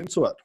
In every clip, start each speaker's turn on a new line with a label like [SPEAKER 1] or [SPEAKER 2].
[SPEAKER 1] into it.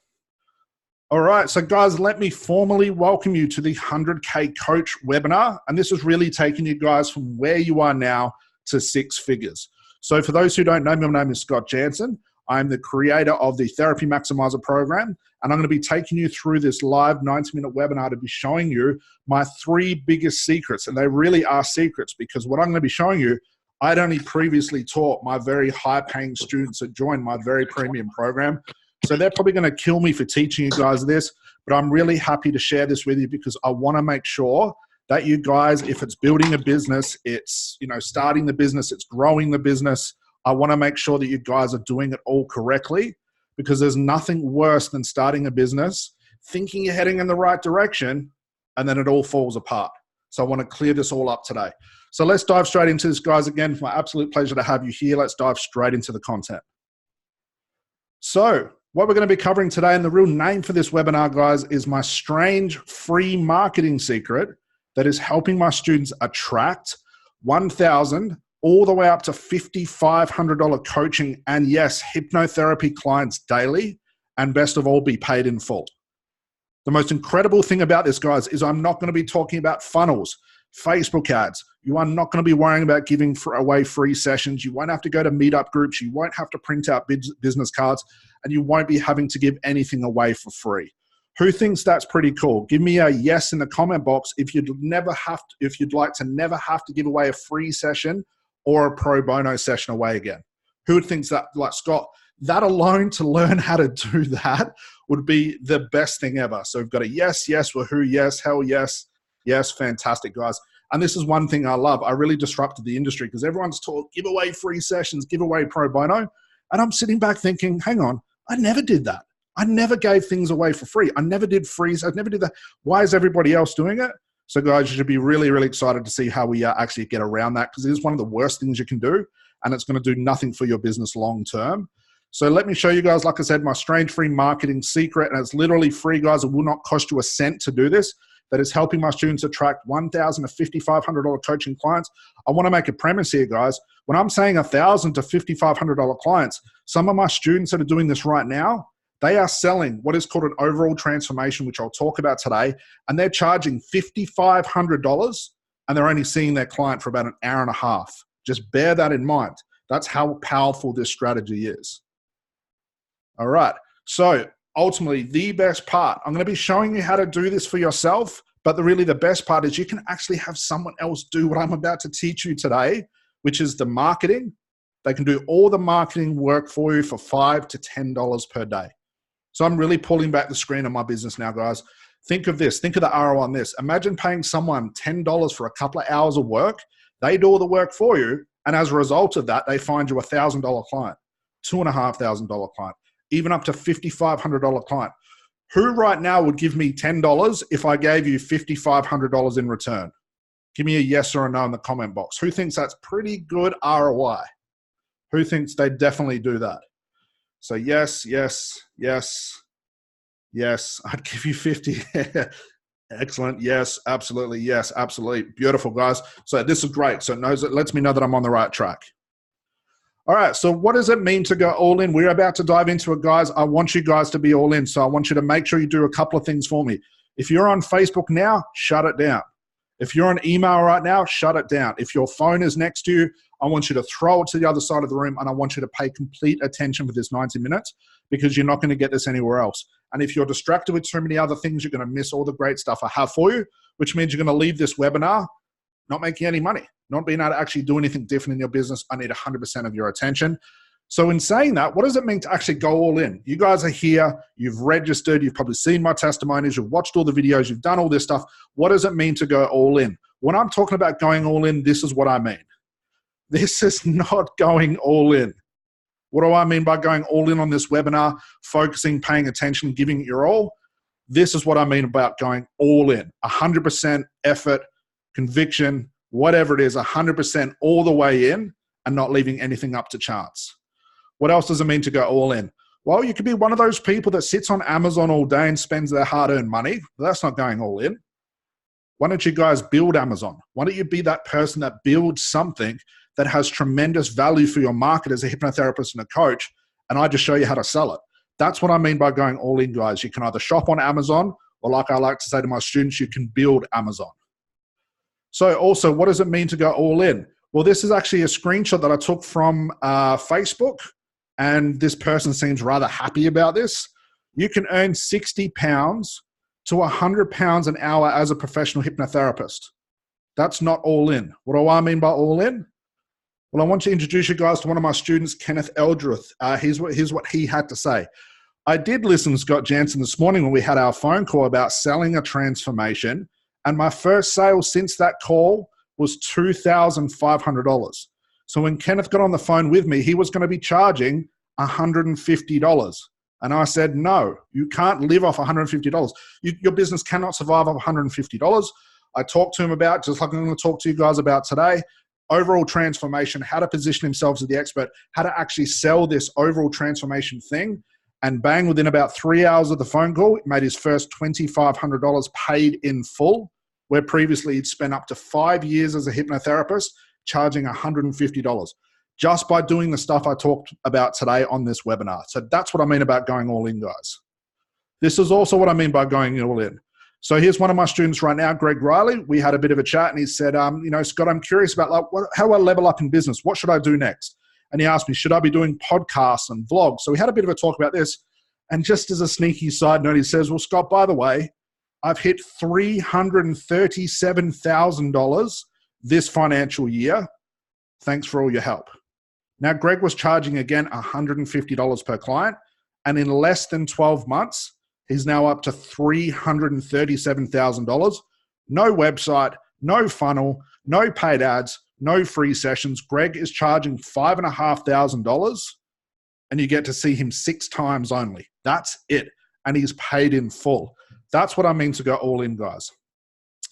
[SPEAKER 1] All right, so guys, let me formally welcome you to the 100K Coach webinar. And this is really taking you guys from where you are now to six figures. So for those who don't know me, my name is Scott Jansen. I'm the creator of the Therapy Maximizer program, and I'm going to be taking you through this live 90-minute webinar to be showing you my three biggest secrets. And they really are secrets, because what I'm going to be showing you, I'd only previously taught my very high-paying students that joined my very premium program. So they're probably going to kill me for teaching you guys this, but I'm really happy to share this with you because I want to make sure that you guys, if it's building a business, it's starting the business, it's growing the business, I want to make sure that you guys are doing it all correctly, because there's nothing worse than starting a business, thinking you're heading in the right direction, and then it all falls apart. So I want to clear this all up today. So let's dive straight into this, guys. Again, it's my absolute pleasure to have you here. Let's dive straight into the content. So what we're going to be covering today, and the real name for this webinar, guys, is my strange free marketing secret that is helping my students attract $1,000 all the way up to $5,500 coaching and, yes, hypnotherapy clients daily, and best of all, be paid in full. The most incredible thing about this, guys, is I'm not going to be talking about funnels, Facebook ads. You are not going to be worrying about giving away free sessions. You won't have to go to meetup groups. You won't have to print out business cards, and you won't be having to give anything away for free. Who thinks that's pretty cool? Give me a yes in the comment box if you'd like to never have to give away a free session or a pro bono session away again. Who thinks that, like Scott, that alone, to learn how to do that would be the best thing ever. So we've got a yes, yes, woohoo, yes, hell yes, yes, fantastic, guys. And this is one thing I love. I really disrupted the industry because everyone's taught give away free sessions, give away pro bono. And I'm sitting back thinking, hang on, I never did that. I never gave things away for free. I never did freeze. I never did that. Why is everybody else doing it? So guys, you should be really, really excited to see how we actually get around that, because it is one of the worst things you can do, and it's going to do nothing for your business long term. So let me show you guys, like I said, my strange free marketing secret, and it's literally free, guys. It will not cost you a cent to do this. That is helping my students attract $1,000 to $5,500 coaching clients. I want to make a premise here, guys. When I'm saying $1,000 to $5,500 clients, some of my students that are doing this right now, they are selling what is called an overall transformation, which I'll talk about today, and they're charging $5,500, and they're only seeing their client for about an hour and a half. Just bear that in mind. That's how powerful this strategy is. All right. So ultimately, the best part, I'm going to be showing you how to do this for yourself, but really the best part is you can actually have someone else do what I'm about to teach you today, which is the marketing. They can do all the marketing work for you for $5 to $10 per day. So I'm really pulling back the screen on my business now, guys. Think of this. Think of the ROI on this. Imagine paying someone $10 for a couple of hours of work. They do all the work for you, and as a result of that, they find you a $1,000 client, $2,500 client, even up to $5,500 client. Who right now would give me $10 if I gave you $5,500 in return? Give me a yes or a no in the comment box. Who thinks that's pretty good ROI? Who thinks they definitely do that? So yes, yes, yes, yes. I'd give you 50. Excellent. Yes, absolutely. Yes, absolutely. Beautiful, guys. So this is great. So it lets me know that I'm on the right track. All right. So what does it mean to go all in? We're about to dive into it, guys. I want you guys to be all in. So I want you to make sure you do a couple of things for me. If you're on Facebook now, shut it down. If you're on email right now, shut it down. If your phone is next to you, I want you to throw it to the other side of the room, and I want you to pay complete attention for this 90 minutes, because you're not going to get this anywhere else. And if you're distracted with too many other things, you're going to miss all the great stuff I have for you, which means you're going to leave this webinar not making any money, not being able to actually do anything different in your business. I need 100% of your attention. So in saying that, what does it mean to actually go all in? You guys are here, you've registered, you've probably seen my testimonies, you've watched all the videos, you've done all this stuff. What does it mean to go all in? When I'm talking about going all in, this is what I mean. This is not going all in. What do I mean by going all in on this webinar, focusing, paying attention, giving it your all? This is what I mean about going all in. 100% effort, conviction, whatever it is, 100% all the way in, and not leaving anything up to chance. What else does it mean to go all in? Well, you could be one of those people that sits on Amazon all day and spends their hard-earned money. That's not going all in. Why don't you guys build Amazon? Why don't you be that person that builds something that has tremendous value for your market as a hypnotherapist and a coach, and I just show you how to sell it? That's what I mean by going all in, guys. You can either shop on Amazon, or like I like to say to my students, you can build Amazon. So also, what does it mean to go all in? Well, this is actually a screenshot that I took from Facebook, and this person seems rather happy about this. You can earn £60 to £100 an hour as a professional hypnotherapist. That's not all in. What do I mean by all in? Well, I want to introduce you guys to one of my students, Kenneth Eldrith. Here's what he had to say. I did listen to Scott Jansen this morning when we had our phone call about selling a transformation, and my first sale since that call was $2,500. So when Kenneth got on the phone with me, he was going to be charging $150. And I said, no, you can't live off $150. Your business cannot survive off $150. I talked to him about, just like I'm going to talk to you guys about today, overall transformation, how to position himself as the expert, how to actually sell this overall transformation thing. And bang, within about 3 hours of the phone call, he made his first $2,500 paid in full, where previously he'd spent up to 5 years as a hypnotherapist, charging $150, just by doing the stuff I talked about today on this webinar. So that's what I mean about going all in, guys. This is also what I mean by going all in. So here's one of my students right now, Greg Riley. We had a bit of a chat, and he said, Scott, I'm curious about how do I level up in business? What should I do next? And he asked me, should I be doing podcasts and vlogs? So we had a bit of a talk about this. And just as a sneaky side note, he says, well, Scott, by the way, I've hit $337,000 this financial year. Thanks for all your help. Now, Greg was charging, again, $150 per client. And in less than 12 months, he's now up to $337,000. No website, no funnel, no paid ads, no free sessions. Greg is charging $5,500, and you get to see him 6 times only. That's it. And he's paid in full. That's what I mean to go all in, guys.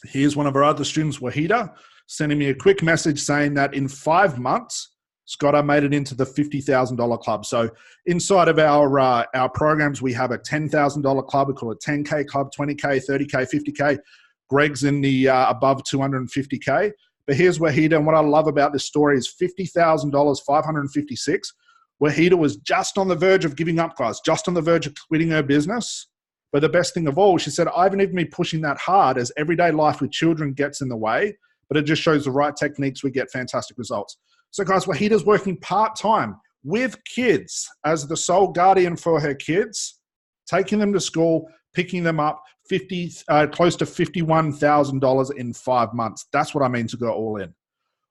[SPEAKER 1] Here's one of our other students, Wahida, sending me a quick message saying that in 5 months, Scott, I made it into the $50,000 club. So inside of our programs, we have a $10,000 club. We call it 10K club, 20K, 30K, 50K. Greg's in the above 250K. But here's Wahida, and what I love about this story is $50,000, $556. Wahida was just on the verge of giving up, guys, just on the verge of quitting her business. But the best thing of all, she said, I haven't even been pushing that hard as everyday life with children gets in the way, but it just shows the right techniques, we get fantastic results. So guys, Wahida's working part-time with kids as the sole guardian for her kids, taking them to school, picking them up, close to $51,000 in 5 months. That's what I mean to go all in.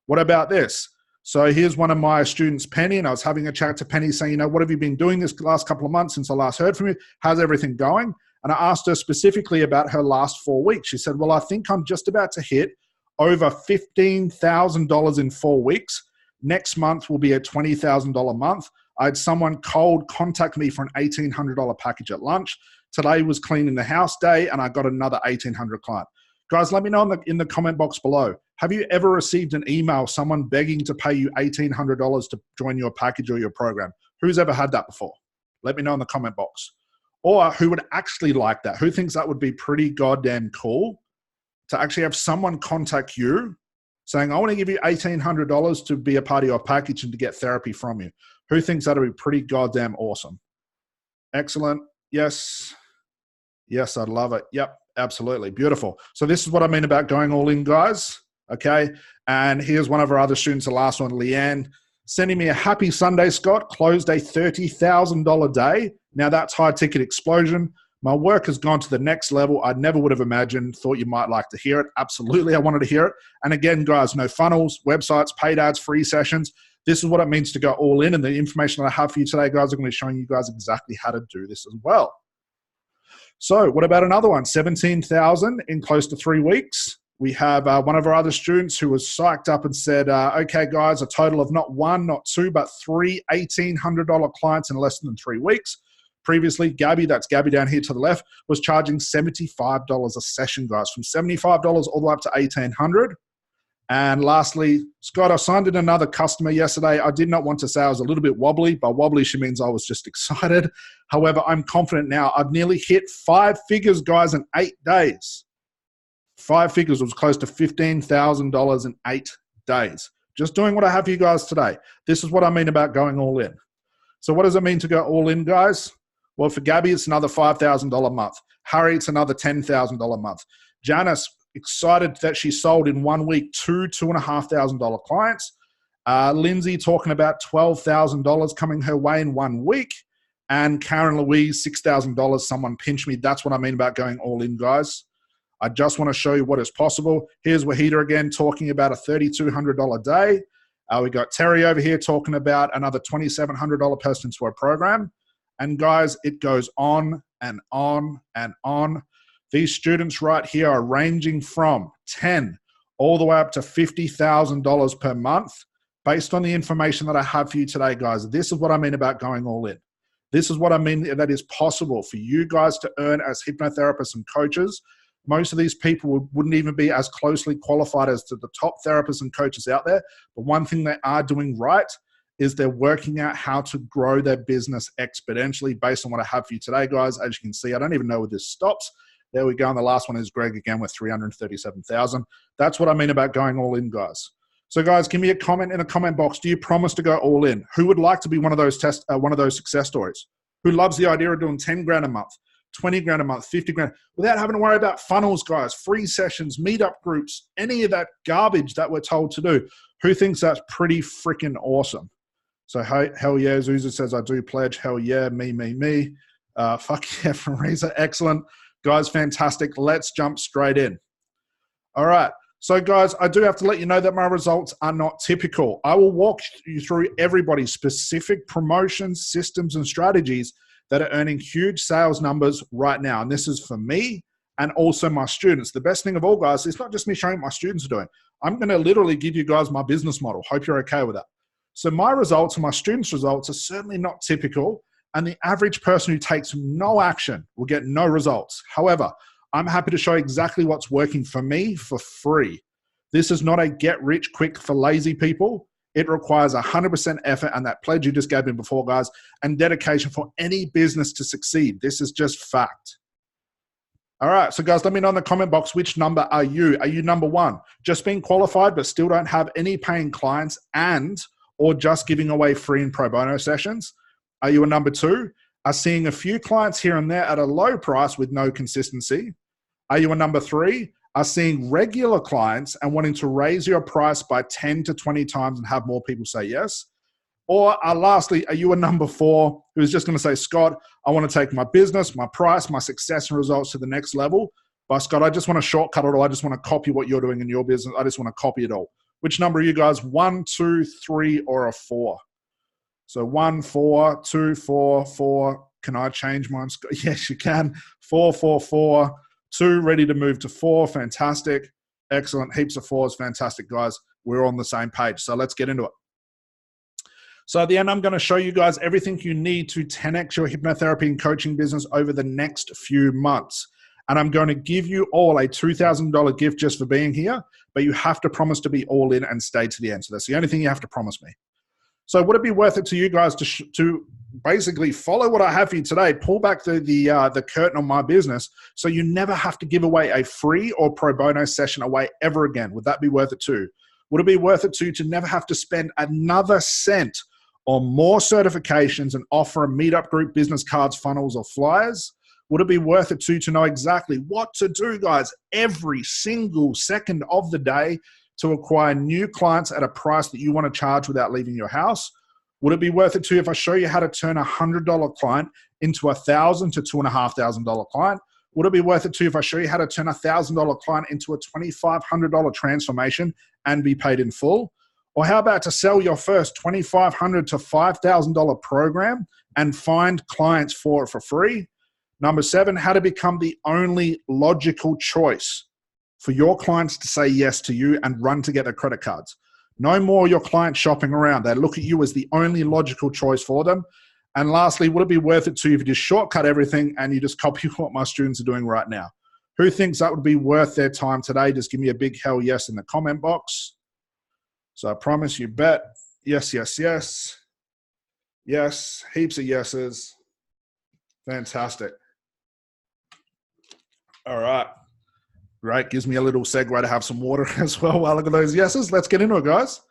[SPEAKER 1] What about this? So here's one of my students, Penny, and I was having a chat to Penny saying, what have you been doing this last couple of months since I last heard from you? How's everything going? And I asked her specifically about her last 4 weeks. She said, well, I think I'm just about to hit over $15,000 in 4 weeks. Next month will be a $20,000 month. I had someone cold contact me for an $1,800 package at lunch. Today was cleaning the house day, and I got another $1,800 client. Guys, let me know in the comment box below. Have you ever received an email, someone begging to pay you $1,800 to join your package or your program? Who's ever had that before? Let me know in the comment box. Or who would actually like that? Who thinks that would be pretty goddamn cool to actually have someone contact you saying, I want to give you $1,800 to be a part of your package and to get therapy from you? Who thinks that would be pretty goddamn awesome? Excellent. Yes. Yes, I'd love it. Yep, absolutely. Beautiful. So this is what I mean about going all in, guys. Okay. And here's one of our other students, the last one, Leanne, sending me a happy Sunday, Scott. Closed a $30,000 day. Now that's high ticket explosion. My work has gone to the next level. I never would have imagined. Thought you might like to hear it. Absolutely, I wanted to hear it. And again, guys, no funnels, websites, paid ads, free sessions. This is what it means to go all in. And the information that I have for you today, guys, I'm going to be showing you guys exactly how to do this as well. So what about another one? 17,000 in close to 3 weeks. We have one of our other students who was psyched up and said, okay, guys, a total of not one, not two, but 3 $1,800 clients in less than 3 weeks. Previously, Gabby, that's Gabby down here to the left, was charging $75 a session, guys, from $75 all the way up to $1,800. And lastly, Scott, I signed in another customer yesterday. I did not want to say I was a little bit wobbly. By wobbly, she means I was just excited. However, I'm confident now. I've nearly hit 5 figures, guys, in 8 days. 5 figures was close to $15,000 in 8 days. Just doing what I have for you guys today. This is what I mean about going all in. So what does it mean to go all in, guys? Well, for Gabby, it's another $5,000 a month. Harry, it's another $10,000 a month. Janice, excited that she sold in 1 week $2,500 clients. Lindsay talking about $12,000 coming her way in 1 week. And Karen Louise, $6,000. Someone pinch me. That's what I mean about going all in, guys. I just want to show you what is possible. Here's Wahida again talking about a $3,200 day. We got Terry over here talking about another $2,700 person to our program. And guys, it goes on and on and on. These students right here are ranging from $10 all the way up to $50,000 per month based on the information that I have for you today, guys. This is what I mean about going all in. This is what I mean that is possible for you guys to earn as hypnotherapists and coaches. Most of these people wouldn't even be as closely qualified as to the top therapists and coaches out there. But one thing they are doing right is they're working out how to grow their business exponentially based on what I have for you today, guys. As you can see, I don't even know where this stops. There we go. And the last one is Greg again with 337,000. That's what I mean about going all in, guys. So guys, give me a comment in the comment box. Do you promise to go all in? Who would like to be one of those success stories? Who loves the idea of doing 10 grand a month, 20 grand a month, 50 grand, without having to worry about funnels, guys, free sessions, meetup groups, any of that garbage that we're told to do? Who thinks that's pretty freaking awesome? So hell yeah, Zuza says, I do pledge. Hell yeah, me. Fuck yeah, from Reza. Excellent. Guys, fantastic. Let's jump straight in. All right. So guys, I do have to let you know that my results are not typical. I will walk you through everybody's specific promotions, systems, and strategies that are earning huge sales numbers right now. And this is for me and also my students. The best thing of all, guys, is not just me showing what my students are doing. I'm going to literally give you guys my business model. Hope you're okay with that. So my results and my students' results are certainly not typical, and the average person who takes no action will get no results. However, I'm happy to show exactly what's working for me for free. This is not a get-rich-quick for lazy people. It requires 100% effort, and that pledge you just gave me before, guys, and dedication for any business to succeed. This is just fact. All right, so guys, let me know in the comment box, which number are you? Are you number one, just being qualified but still don't have any paying clients or just giving away free and pro bono sessions? Are you a number two, are seeing a few clients here and there at a low price with no consistency? Are you a number three, are seeing regular clients and wanting to raise your price by 10 to 20 times and have more people say yes? Or lastly, are you a number four who's just going to say, Scott, I want to take my business, my price, my success and results to the next level. But Scott, I just want to shortcut it all. I just want to copy what you're doing in your business. I just want to copy it all. Which number are you guys? 1, 2, 3, or a 4? So 1, 4, 2, 4, 4. Can I change mine? Yes, you can. 4, 4, 4. 2, ready to move to 4. Fantastic. Excellent. Heaps of 4s. Fantastic, guys. We're on the same page. So let's get into it. So at the end, I'm going to show you guys everything you need to 10x your hypnotherapy and coaching business over the next few months. And I'm going to give you all a $2,000 gift just for being here, but you have to promise to be all in and stay to the end. So that's the only thing you have to promise me. So would it be worth it to you guys to basically follow what I have for you today, pull back the curtain on my business so you never have to give away a free or pro bono session away ever again? Would that be worth it too? Would it be worth it to never have to spend another cent on more certifications and offer a meetup group, business cards, funnels, or flyers? Would it be worth it to know exactly what to do, guys, every single second of the day to acquire new clients at a price that you want to charge without leaving your house? Would it be worth it too if I show you how to turn a $100 client into a $1,000 to $2,500 client? Would it be worth it too if I show you how to turn a $1,000 client into a $2,500 transformation and be paid in full? Or how about to sell your first $2,500 to $5,000 program and find clients for it for free? Number 7, how to become the only logical choice for your clients to say yes to you and run to get their credit cards. No more your clients shopping around. They look at you as the only logical choice for them. And lastly, would it be worth it to you if you just shortcut everything and you just copy what my students are doing right now? Who thinks that would be worth their time today? Just give me a big hell yes in the comment box. So I promise you bet. Yes, yes, yes. Yes, heaps of yeses. Fantastic. All right. Great. Gives me a little segue to have some water as well. Well, look at those yeses. Let's get into it, guys.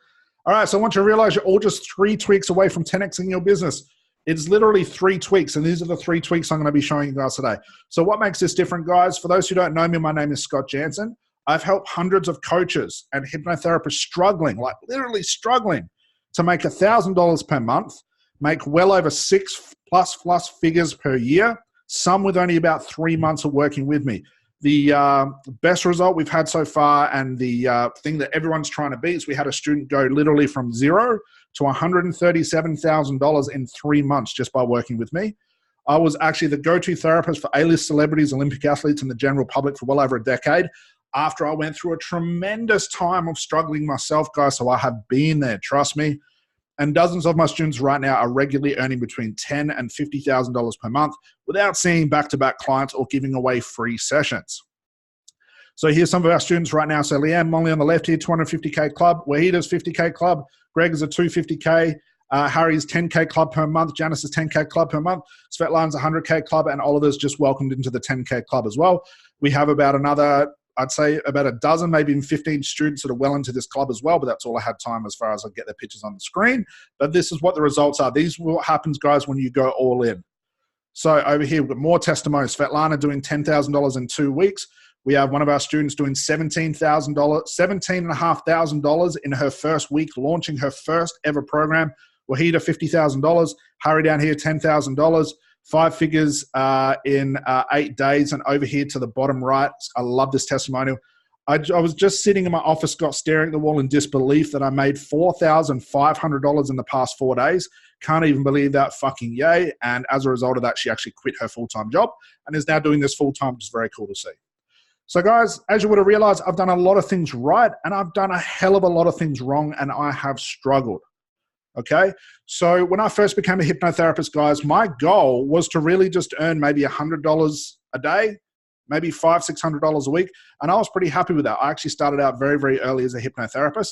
[SPEAKER 1] All right. So I want you to realize you're all just 3 tweaks away from 10xing your business. It's literally 3 tweaks, and these are the 3 tweaks I'm going to be showing you guys today. So what makes this different, guys? For those who don't know me, my name is Scott Jansen. I've helped hundreds of coaches and hypnotherapists struggling, like literally struggling, to make $1,000 per month, make well over 6 plus figures per year, some with only about 3 months of working with me. The best result we've had so far, and the thing that everyone's trying to beat, is we had a student go literally from $0 to $137,000 in 3 months just by working with me. I was actually the go-to therapist for A-list celebrities, Olympic athletes, and the general public for well over a decade after I went through a tremendous time of struggling myself, guys. So I have been there, trust me. And dozens of my students right now are regularly earning between $10,000 and $50,000 per month without seeing back-to-back clients or giving away free sessions. So here's some of our students right now. So Leanne, Molly on the left here, 250K club. Wahida's 50K club. Greg is a 250K. Harry's 10K club per month. Janice's 10K club per month. Svetlana's 100K club. And Oliver's just welcomed into the 10K club as well. We have about another, I'd say about a dozen, maybe even 15 students that are well into this club as well, but that's all I had time as far as I get their pictures on the screen. But this is what the results are. These are what happens, guys, when you go all in. So over here, we've got more testimonies. Svetlana doing $10,000 in 2 weeks. We have one of our students doing $17,500 in her first week, launching her first ever program. Wahida, $50,000. Harry down here, $10,000. 5 figures in 8 days. And over here to the bottom right, I love this testimonial. I was just sitting in my office, Scott, staring at the wall in disbelief that I made $4,500 in the past 4 days. Can't even believe that, fucking yay. And as a result of that, she actually quit her full-time job and is now doing this full-time, which is very cool to see. So guys, as you would have realized, I've done a lot of things right and I've done a hell of a lot of things wrong, and I have struggled. Okay, so when I first became a hypnotherapist, guys, my goal was to really just earn maybe $100 a day, maybe $500-600 a week, and I was pretty happy with that. I actually started out very, very early as a hypnotherapist,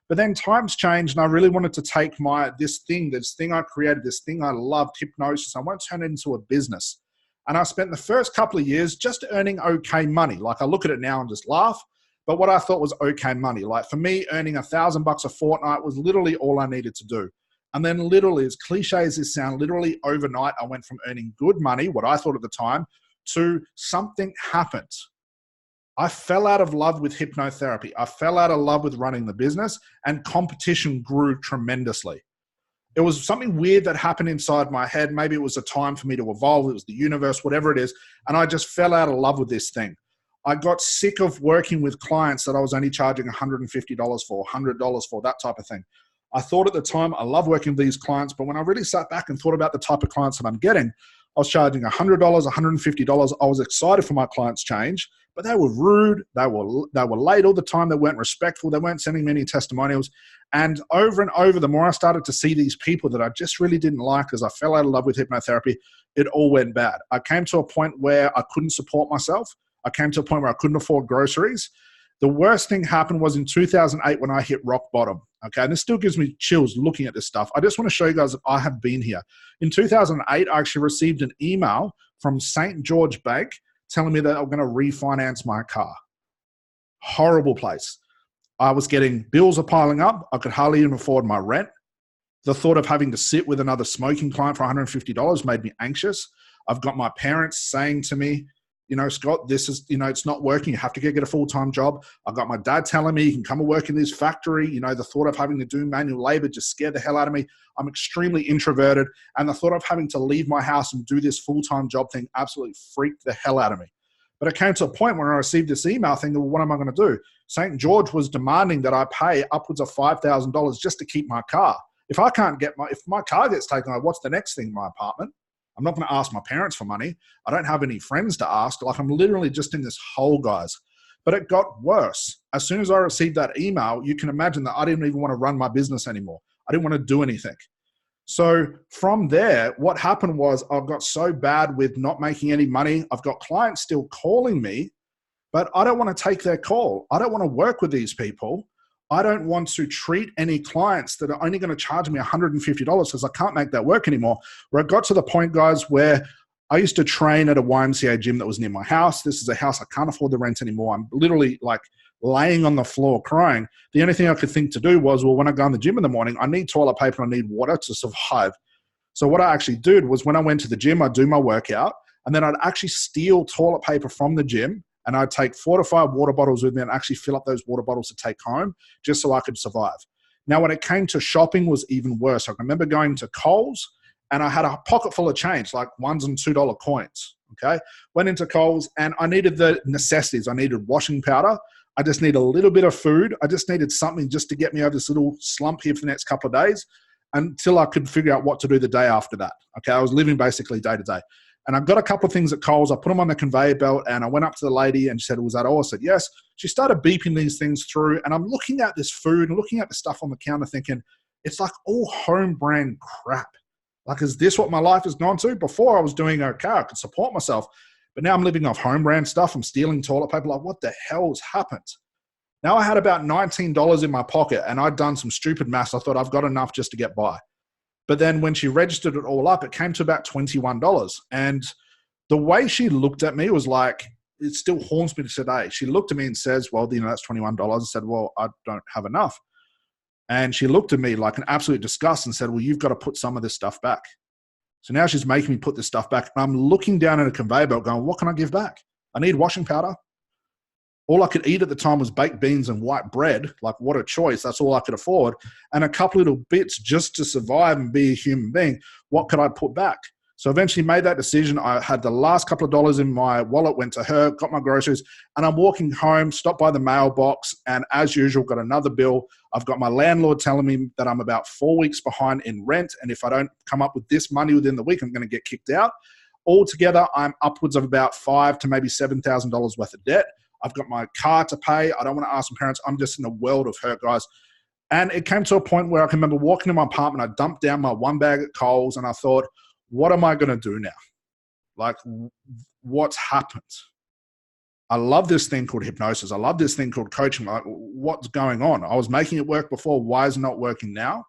[SPEAKER 1] but then times changed, and I really wanted to take this thing I created, this thing I loved, hypnosis. I want to turn it into a business, and I spent the first couple of years just earning okay money. Like, I look at it now and just laugh. But what I thought was okay money. Like, for me, earning $1,000 a fortnight was literally all I needed to do. And then literally, as cliche as this sounds, literally overnight, I went from earning good money, what I thought at the time, to something happened. I fell out of love with hypnotherapy. I fell out of love with running the business, and competition grew tremendously. It was something weird that happened inside my head. Maybe it was a time for me to evolve. It was the universe, whatever it is. And I just fell out of love with this thing. I got sick of working with clients that I was only charging $150 for, $100 for, that type of thing. I thought at the time, I love working with these clients, but when I really sat back and thought about the type of clients that I'm getting, I was charging $100, $150. I was excited for my clients' change, but they were rude. They were late all the time. They weren't respectful. They weren't sending me any testimonials. And over, the more I started to see these people that I just really didn't like, as I fell out of love with hypnotherapy, it all went bad. I came to a point where I couldn't support myself. I came to a point where I couldn't afford groceries. The worst thing happened was in 2008 when I hit rock bottom. Okay, and this still gives me chills looking at this stuff. I just want to show you guys that I have been here. In 2008, I actually received an email from St. George Bank telling me that I'm going to refinance my car. Horrible place. I was getting, bills are piling up. I could hardly even afford my rent. The thought of having to sit with another smoking client for $150 made me anxious. I've got my parents saying to me, you know, Scott, this is, you know, it's not working. You have to get a full-time job. I've got my dad telling me you can come and work in this factory. You know, the thought of having to do manual labor just scared the hell out of me. I'm extremely introverted. And the thought of having to leave my house and do this full-time job thing absolutely freaked the hell out of me. But it came to a point where I received this email thinking, well, what am I going to do? St. George was demanding that I pay upwards of $5,000 just to keep my car. If my car gets taken away, what's the next thing? My apartment? I'm not going to ask my parents for money. I don't have any friends to ask. Like, I'm literally just in this hole, guys. But it got worse. As soon as I received that email, you can imagine that I didn't even want to run my business anymore. I didn't want to do anything. So from there, what happened was I got so bad with not making any money. I've got clients still calling me, but I don't want to take their call. I don't want to work with these people. I don't want to treat any clients that are only going to charge me $150 because I can't make that work anymore. Where it got to the point, guys, where I used to train at a YMCA gym that was near my house. This is a house I can't afford the rent anymore. I'm literally like laying on the floor crying. The only thing I could think to do was, well, when I go in the gym in the morning, I need toilet paper, I need water to survive. So what I actually did was when I went to the gym, I'd do my workout, and then I'd actually steal toilet paper from the gym, and I'd take 4 to 5 water bottles with me and actually fill up those water bottles to take home just so I could survive. Now, when it came to shopping, was even worse. I remember going to Coles, and I had a pocket full of change, like $1 and $2 coins, okay? Went into Coles, and I needed the necessities. I needed washing powder. I just need a little bit of food. I just needed something just to get me over this little slump here for the next couple of days until I could figure out what to do the day after that. Okay, I was living basically day to day. And I got a couple of things at Coles. I put them on the conveyor belt, and I went up to the lady and she said, was that all? I said, yes. She started beeping these things through, and I'm looking at this food and looking at the stuff on the counter thinking, it's like all home brand crap. Like, is this what my life has gone to? Before I was doing okay, I could support myself. But now I'm living off home brand stuff. I'm stealing toilet paper. Like, what the hell's happened? Now I had about $19 in my pocket, and I'd done some stupid maths. I thought I've got enough just to get by. But then when she registered it all up, it came to about $21. And the way she looked at me was like, it still haunts me to today. She looked at me and says, well, that's $21. I said, well, I don't have enough. And she looked at me like an absolute disgust and said, well, you've got to put some of this stuff back. So now she's making me put this stuff back. And I'm looking down at a conveyor belt going, what can I give back? I need washing powder. All I could eat at the time was baked beans and white bread. Like, what a choice. That's all I could afford. And a couple little bits just to survive and be a human being. What could I put back? So eventually made that decision. I had the last couple of dollars in my wallet, went to her, got my groceries, and I'm walking home, stopped by the mailbox, and as usual, got another bill. I've got my landlord telling me that I'm about 4 weeks behind in rent, and if I don't come up with this money within the week, I'm going to get kicked out. Altogether, I'm upwards of about $5,000 to maybe $7,000 worth of debt. I've got my car to pay. I don't want to ask my parents. I'm just in a world of hurt, guys. And it came to a point where I can remember walking to my apartment. I dumped down my one bag at Coles, and I thought, what am I going to do now? Like, what's happened? I love this thing called hypnosis. I love this thing called coaching. Like, what's going on? I was making it work before. Why is it not working now?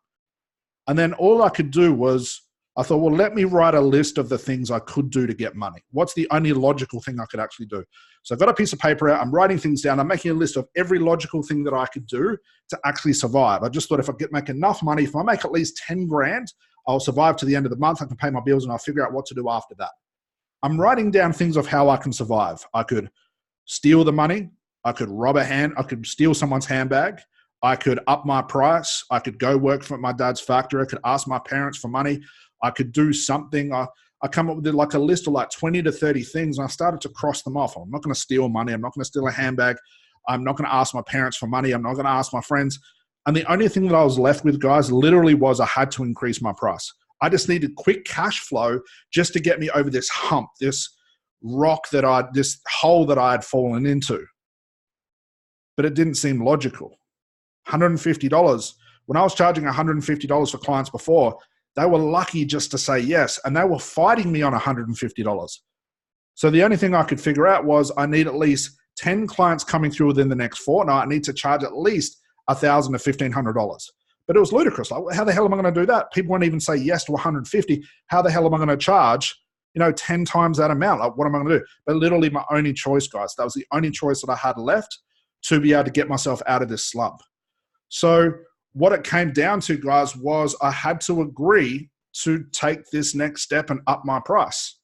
[SPEAKER 1] And then all I could do was, I thought, well, let me write a list of the things I could do to get money. What's the only logical thing I could actually do? So I've got a piece of paper out. I'm writing things down. I'm making a list of every logical thing that I could do to actually survive. I just thought if I could make enough money, if I make at least 10 grand, I'll survive to the end of the month. I can pay my bills and I'll figure out what to do after that. I'm writing down things of how I can survive. I could steal the money. I could rob I could steal someone's handbag. I could up my price. I could go work for my dad's factory. I could ask my parents for money. I could do something. I come up with like a list of like 20 to 30 things, and I started to cross them off. I'm not going to steal money. I'm not going to steal a handbag. I'm not going to ask my parents for money. I'm not going to ask my friends. And the only thing that I was left with, guys, literally was I had to increase my price. I just needed quick cash flow just to get me over this hump, this this hole that I had fallen into. But it didn't seem logical. $150. When I was charging $150 for clients before, they were lucky just to say yes, and they were fighting me on $150. So the only thing I could figure out was I need at least 10 clients coming through within the next fortnight. I need to charge at least $1,000 to $1,500. But it was ludicrous. Like, how the hell am I going to do that? People won't even say yes to 150. How the hell am I going to charge, 10 times that amount? Like, what am I going to do? But literally my only choice, guys. That was the only choice that I had left to be able to get myself out of this slump. So what it came down to, guys, was I had to agree to take this next step and up my price.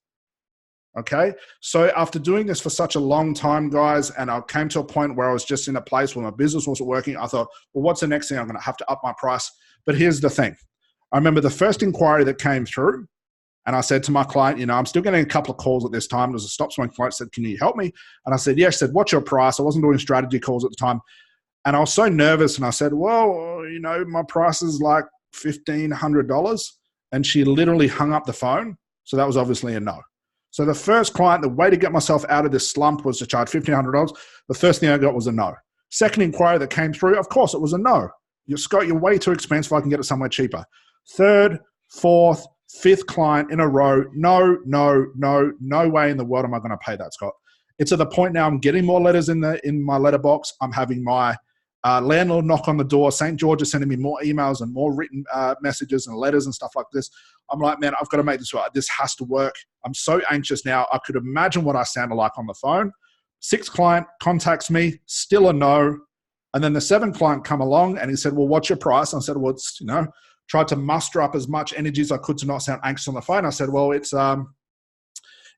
[SPEAKER 1] Okay. So after doing this for such a long time, guys, and I came to a point where I was just in a place where my business wasn't working, I thought, well, what's the next thing? I'm going to have to up my price. But here's the thing. I remember the first inquiry that came through, and I said to my client, I'm still getting a couple of calls at this time. There was a stop smoking client said, can you help me? And I said, yes. She said, what's your price? I wasn't doing strategy calls at the time. And I was so nervous, and I said, well, my price is like $1,500. And she literally hung up the phone. So that was obviously a no. So the first client, the way to get myself out of this slump was to charge $1,500. The first thing I got was a no. Second inquiry that came through, of course, it was a no. Scott, you're way too expensive. I can get it somewhere cheaper. Third, fourth, fifth client in a row. No way in the world am I going to pay that, Scott. It's at the point now I'm getting more letters in my letterbox. I'm having my landlord knock on the door. St. George is sending me more emails and more written messages and letters and stuff like this. I'm like, man, I've got to make this work. This has to work. I'm so anxious now. I could imagine what I sounded like on the phone. Sixth client contacts me, still a no. And then the seventh client come along and he said, well, what's your price? And I said, well, it's, tried to muster up as much energy as I could to not sound anxious on the phone. I said, well, it's like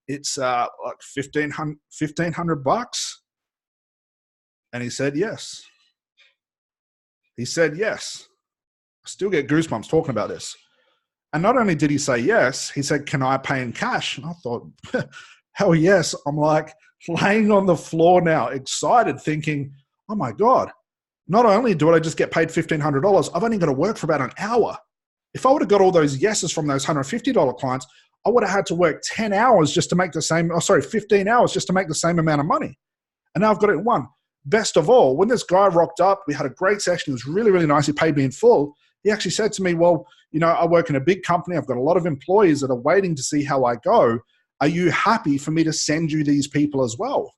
[SPEAKER 1] $1,500. And he said, yes. He said, yes. I still get goosebumps talking about this. And not only did he say yes, he said, can I pay in cash? And I thought, hell yes. I'm like laying on the floor now, excited, thinking, oh my God, not only do I just get paid $1,500, I've only got to work for about an hour. If I would have got all those yeses from those $150 clients, I would have had to work 10 hours just to make the same, 15 hours just to make the same amount of money. And now I've got it in one. Best of all, when this guy rocked up, we had a great session. It was really, really nice. He paid me in full. He actually said to me, well, you know, I work in a big company. I've got a lot of employees that are waiting to see how I go. Are you happy for me to send you these people as well?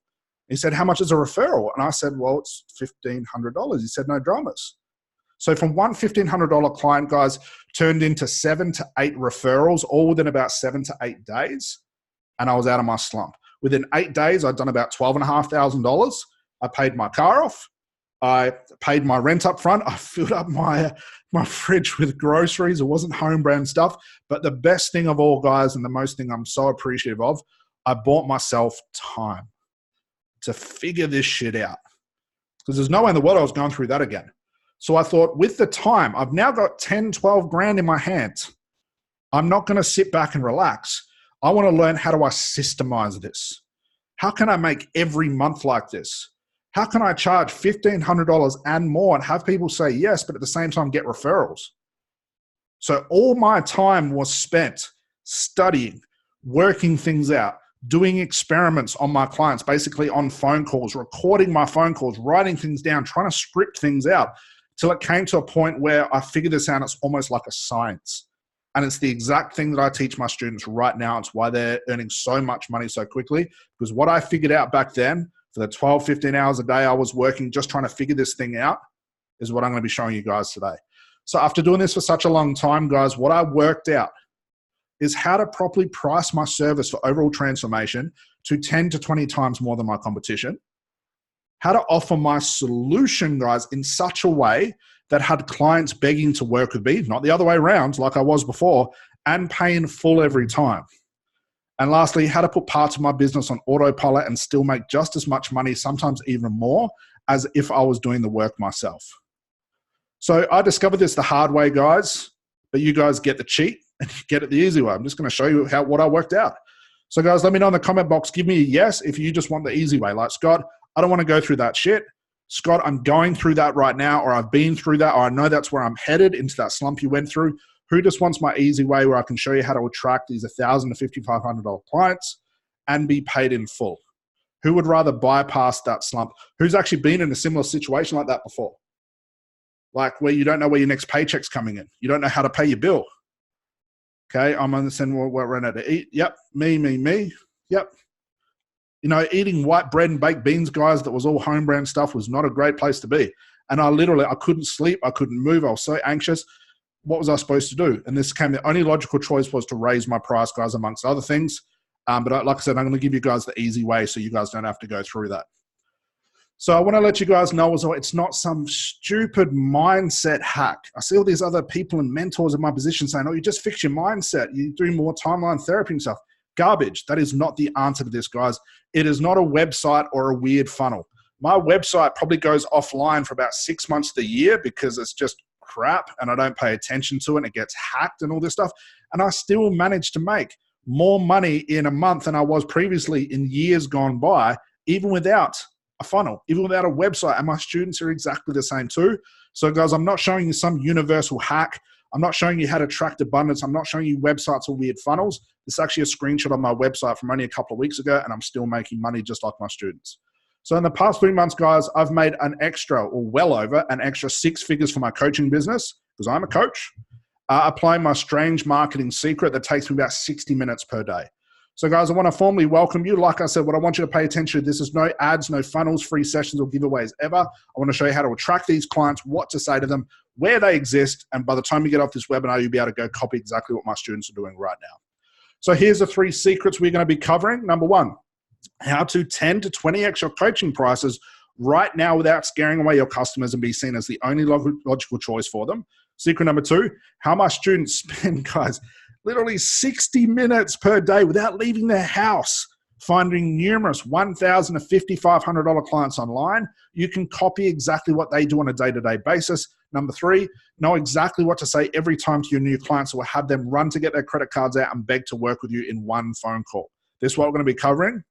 [SPEAKER 1] He said, how much is a referral? And I said, well, it's $1,500. He said, no dramas. So from one $1,500 client, guys, turned into 7 to 8 referrals, all within about 7 to 8 days. And I was out of my slump. Within 8 days, I'd done about $12,500. I paid my car off. I paid my rent up front. I filled up my fridge with groceries. It wasn't home brand stuff. But the best thing of all, guys, and the most thing I'm so appreciative of, I bought myself time to figure this shit out. Because there's no way in the world I was going through that again. So I thought, with the time, I've now got 10, 12 grand in my hands. I'm not going to sit back and relax. I want to learn, how do I systemize this? How can I make every month like this? How can I charge $1,500 and more and have people say yes, but at the same time get referrals? So all my time was spent studying, working things out, doing experiments on my clients, basically on phone calls, recording my phone calls, writing things down, trying to script things out till it came to a point where I figured this out. It's almost like a science. And it's the exact thing that I teach my students right now. It's why they're earning so much money so quickly, because what I figured out back then, for the 12, 15 hours a day I was working just trying to figure this thing out, is what I'm going to be showing you guys today. So after doing this for such a long time, guys, what I worked out is how to properly price my service for overall transformation to 10 to 20 times more than my competition. How to offer my solution, guys, in such a way that had clients begging to work with me, not the other way around like I was before, and paying full every time. And lastly, how to put parts of my business on autopilot and still make just as much money, sometimes even more, as if I was doing the work myself. So I discovered this the hard way, guys, but you guys get the cheat and you get it the easy way. I'm just going to show you what I worked out. So guys, let me know in the comment box, give me a yes if you just want the easy way. Like, Scott, I don't want to go through that shit. Scott, I'm going through that right now, or I've been through that, or I know that's where I'm headed, into that slump you went through. Who just wants my easy way where I can show you how to attract these $1,000 to $5,500 clients and be paid in full? Who would rather bypass that slump? Who's actually been in a similar situation like that before? Like where you don't know where your next paycheck's coming in. You don't know how to pay your bill. Okay, I'm understanding what we're running to eat. Yep, me. Yep. You know, eating white bread and baked beans, guys, that was all home brand stuff, was not a great place to be. And I couldn't sleep. I couldn't move. I was so anxious. What was I supposed to do? And the only logical choice was to raise my price, guys, amongst other things. But like I said, I'm going to give you guys the easy way so you guys don't have to go through that. So I want to let you guys know as well, it's not some stupid mindset hack. I see all these other people and mentors in my position saying, oh, you just fix your mindset. You do more timeline therapy and stuff. Garbage. That is not the answer to this, guys. It is not a website or a weird funnel. My website probably goes offline for about 6 months of the year because it's just crap and I don't pay attention to it and it gets hacked and all this stuff. And I still manage to make more money in a month than I was previously in years gone by, even without a funnel, even without a website. And my students are exactly the same too. So guys, I'm not showing you some universal hack. I'm not showing you how to attract abundance. I'm not showing you websites or weird funnels. This is actually a screenshot of my website from only a couple of weeks ago, and I'm still making money just like my students. So in the past 3 months, guys, I've made an extra, or well over an extra 6 figures for my coaching business, because I'm a coach, applying my strange marketing secret that takes me about 60 minutes per day. So guys, I want to formally welcome you. Like I said, what I want you to pay attention to, this is no ads, no funnels, free sessions or giveaways ever. I want to show you how to attract these clients, what to say to them, where they exist. And by the time you get off this webinar, you'll be able to go copy exactly what my students are doing right now. So here's the 3 secrets we're going to be covering. Number 1, how to 10 to 20x your coaching prices right now without scaring away your customers and be seen as the only logical choice for them. Secret number 2, how my students spend, guys, literally 60 minutes per day without leaving their house, finding numerous $1,000 to $5,500 clients online. You can copy exactly what they do on a day-to-day basis. Number 3, know exactly what to say every time to your new clients, or have them run to get their credit cards out and beg to work with you in one phone call. This is what we're going to be covering.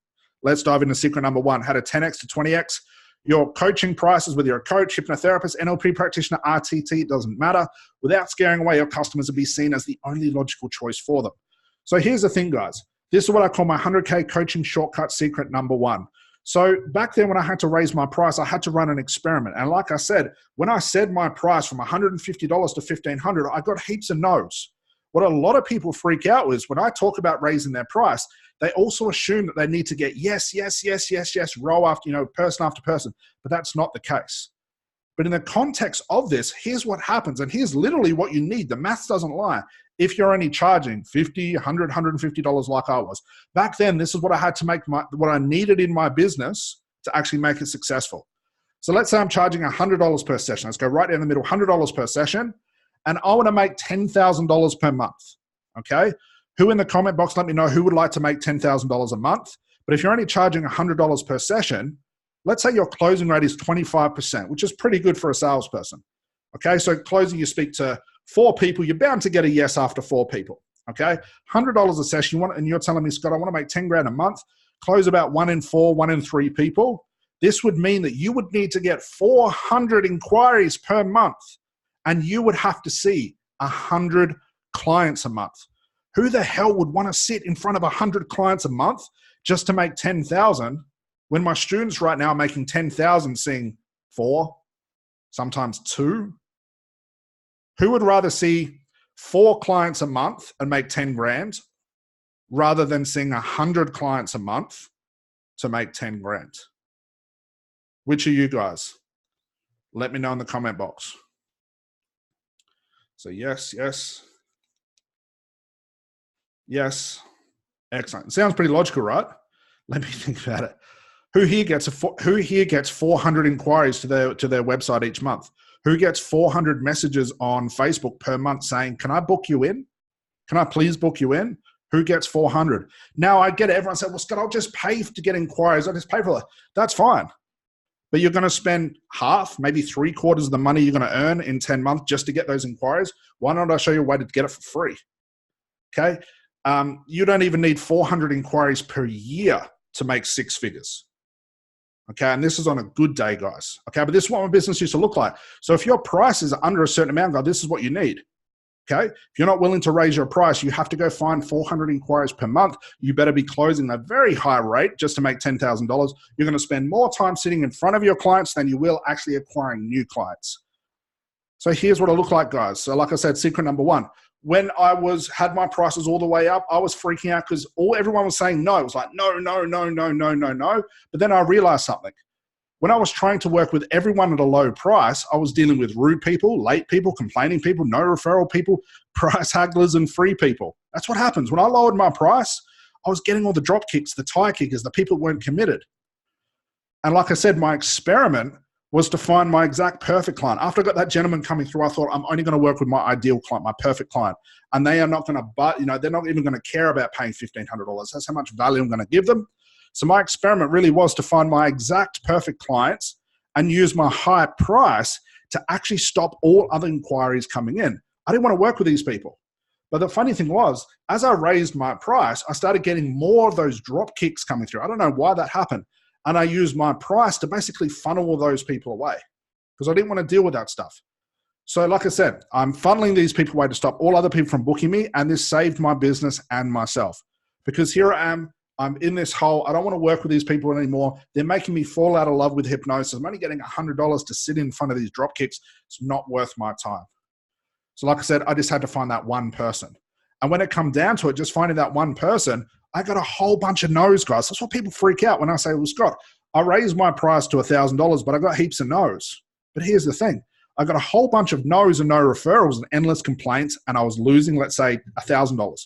[SPEAKER 1] Let's dive into secret number 1, how to 10x to 20x your coaching prices, whether you're a coach, hypnotherapist, NLP practitioner, RTT, it doesn't matter, without scaring away your customers and be seen as the only logical choice for them. So here's the thing, guys. This is what I call my 100K coaching shortcut secret number 1. So back then when I had to raise my price, I had to run an experiment. And like I said, when I said my price from $150 to $1,500, I got heaps of no's. What a lot of people freak out is when I talk about raising their price, they also assume that they need to get yes, yes, yes, yes, yes, row after, person after person. But that's not the case. But in the context of this, here's what happens. And here's literally what you need. The maths doesn't lie. If you're only charging $50, $100, $150 like I was, back then, this is what I had to make what I needed in my business to actually make it successful. So let's say I'm charging $100 per session. Let's go right in the middle, $100 per session. And I want to make $10,000 per month, okay? Who in the comment box, let me know who would like to make $10,000 a month. But if you're only charging $100 per session, let's say your closing rate is 25%, which is pretty good for a salesperson, okay? So closing, you speak to 4 people, you're bound to get a yes after 4 people, okay? $100 a session, and you're telling me, Scott, I want to make 10 grand a month, close about 1 in 4, 1 in 3 people. This would mean that you would need to get 400 inquiries per month, and you would have to see 100 clients a month. Who the hell would want to sit in front of 100 clients a month just to make 10,000 when my students right now are making 10,000 seeing 4, sometimes 2? Who would rather see 4 clients a month and make 10 grand rather than seeing 100 clients a month to make 10 grand? Which are you guys? Let me know in the comment box. So yes, yes, yes. Excellent. It sounds pretty logical, right? Let me think about it. Who here gets 400 inquiries to their website each month? Who gets 400 messages on Facebook per month saying, can I book you in? Can I please book you in? Who gets 400? Now I get it. Everyone said, well, Scott, I'll just pay to get inquiries. I'll just pay for that. That's fine. But you're going to spend half, maybe 3/4 of the money you're going to earn in 10 months just to get those inquiries. Why not I show you a way to get it for free? Okay. You don't even need 400 inquiries per year to make 6 figures. Okay. And this is on a good day, guys. Okay. But this is what my business used to look like. So if your price is under a certain amount, guys, this is what you need. Okay. If you're not willing to raise your price, you have to go find 400 inquiries per month. You better be closing a very high rate just to make $10,000. You're going to spend more time sitting in front of your clients than you will actually acquiring new clients. So here's what it looked like, guys. So like I said, secret number 1, when I had my prices all the way up, I was freaking out because everyone was saying no. It was like, no, no, no, no, no, no, no. But then I realized something. When I was trying to work with everyone at a low price, I was dealing with rude people, late people, complaining people, no referral people, price hagglers, and free people. That's what happens. When I lowered my price, I was getting all the drop kicks, the tire kickers, the people who weren't committed. And like I said, my experiment was to find my exact perfect client. After I got that gentleman coming through, I thought I'm only going to work with my ideal client, my perfect client. And they are not going to, they're not even going to care about paying $1,500. That's how much value I'm going to give them. So my experiment really was to find my exact perfect clients and use my high price to actually stop all other inquiries coming in. I didn't want to work with these people. But the funny thing was, as I raised my price, I started getting more of those drop kicks coming through. I don't know why that happened. And I used my price to basically funnel all those people away because I didn't want to deal with that stuff. So like I said, I'm funneling these people away to stop all other people from booking me, and this saved my business and myself because here I am. I'm in this hole. I don't want to work with these people anymore. They're making me fall out of love with hypnosis. I'm only getting $100 to sit in front of these drop kicks. It's not worth my time. So like I said, I just had to find that one person. And when it come down to it, just finding that one person, I got a whole bunch of no's, guys. That's what people freak out when I say, well, Scott, I raised my price to $1,000, but I got heaps of no's. But here's the thing. I got a whole bunch of no's and no referrals and endless complaints, and I was losing, let's say, $1,000.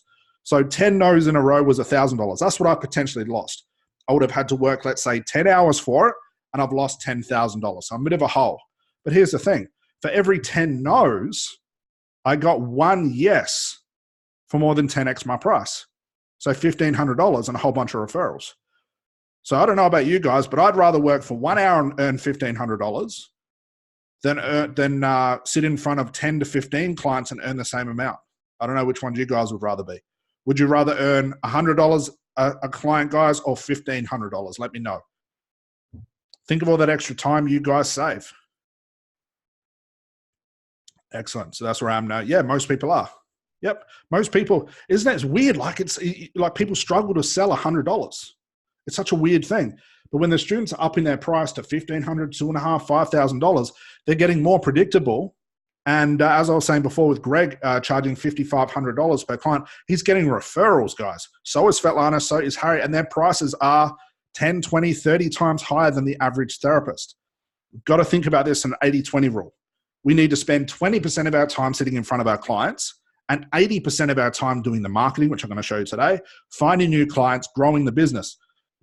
[SPEAKER 1] So 10 no's in a row was $1,000. That's what I potentially lost. I would have had to work, let's say, 10 hours for it, and I've lost $10,000. So I'm a bit of a hole. But here's the thing. For every 10 no's, I got one yes for more than 10x my price. So $1,500 and a whole bunch of referrals. So I don't know about you guys, but I'd rather work for 1 hour and earn $1,500 than sit in front of 10 to 15 clients and earn the same amount. I don't know which one you guys would rather be. Would you rather earn $100 a client, guys, or $1,500? Let me know. Think of all that extra time you guys save. Excellent. So that's where I am now. Yeah, most people are. Yep. Most people, isn't it? It's weird. Like it's like people struggle to sell $100. It's such a weird thing. But when the students are upping their price to $1,500, $2,500, $5,000, they're getting more predictable. And as I was saying before with Greg charging $5,500 per client, he's getting referrals, guys. So is Svetlana, so is Harry, and their prices are 10, 20, 30 times higher than the average therapist. We've got to think about this in an 80-20 rule. We need to spend 20% of our time sitting in front of our clients and 80% of our time doing the marketing, which I'm going to show you today, finding new clients, growing the business.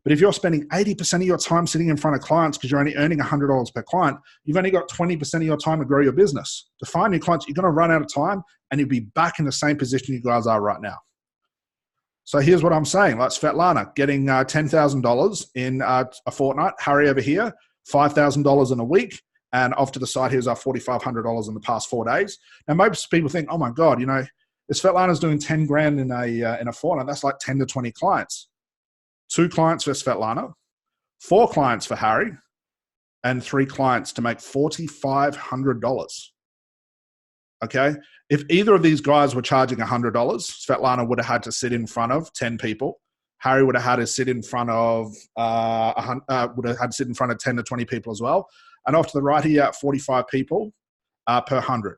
[SPEAKER 1] But if you're spending 80% of your time sitting in front of clients because you're only earning $100 per client, you've only got 20% of your time to grow your business. To find new clients, you're going to run out of time and you'll be back in the same position you guys are right now. So here's what I'm saying. Like Svetlana getting $10,000 in a fortnight. Harry over here, $5,000 in a week. And off to the side, here's our $4,500 in the past 4 days. Now, most people think, oh my God, you know, if Svetlana's doing 10 grand in a fortnight, that's like 10 to 20 clients. 2 clients for Svetlana, 4 clients for Harry, and 3 clients to make $4,500. Okay? If either of these guys were charging $100, Svetlana would have had to sit in front of 10 people. Harry would have had to sit in front of 10 to 20 people as well. And off to the right here, 45 people per 100.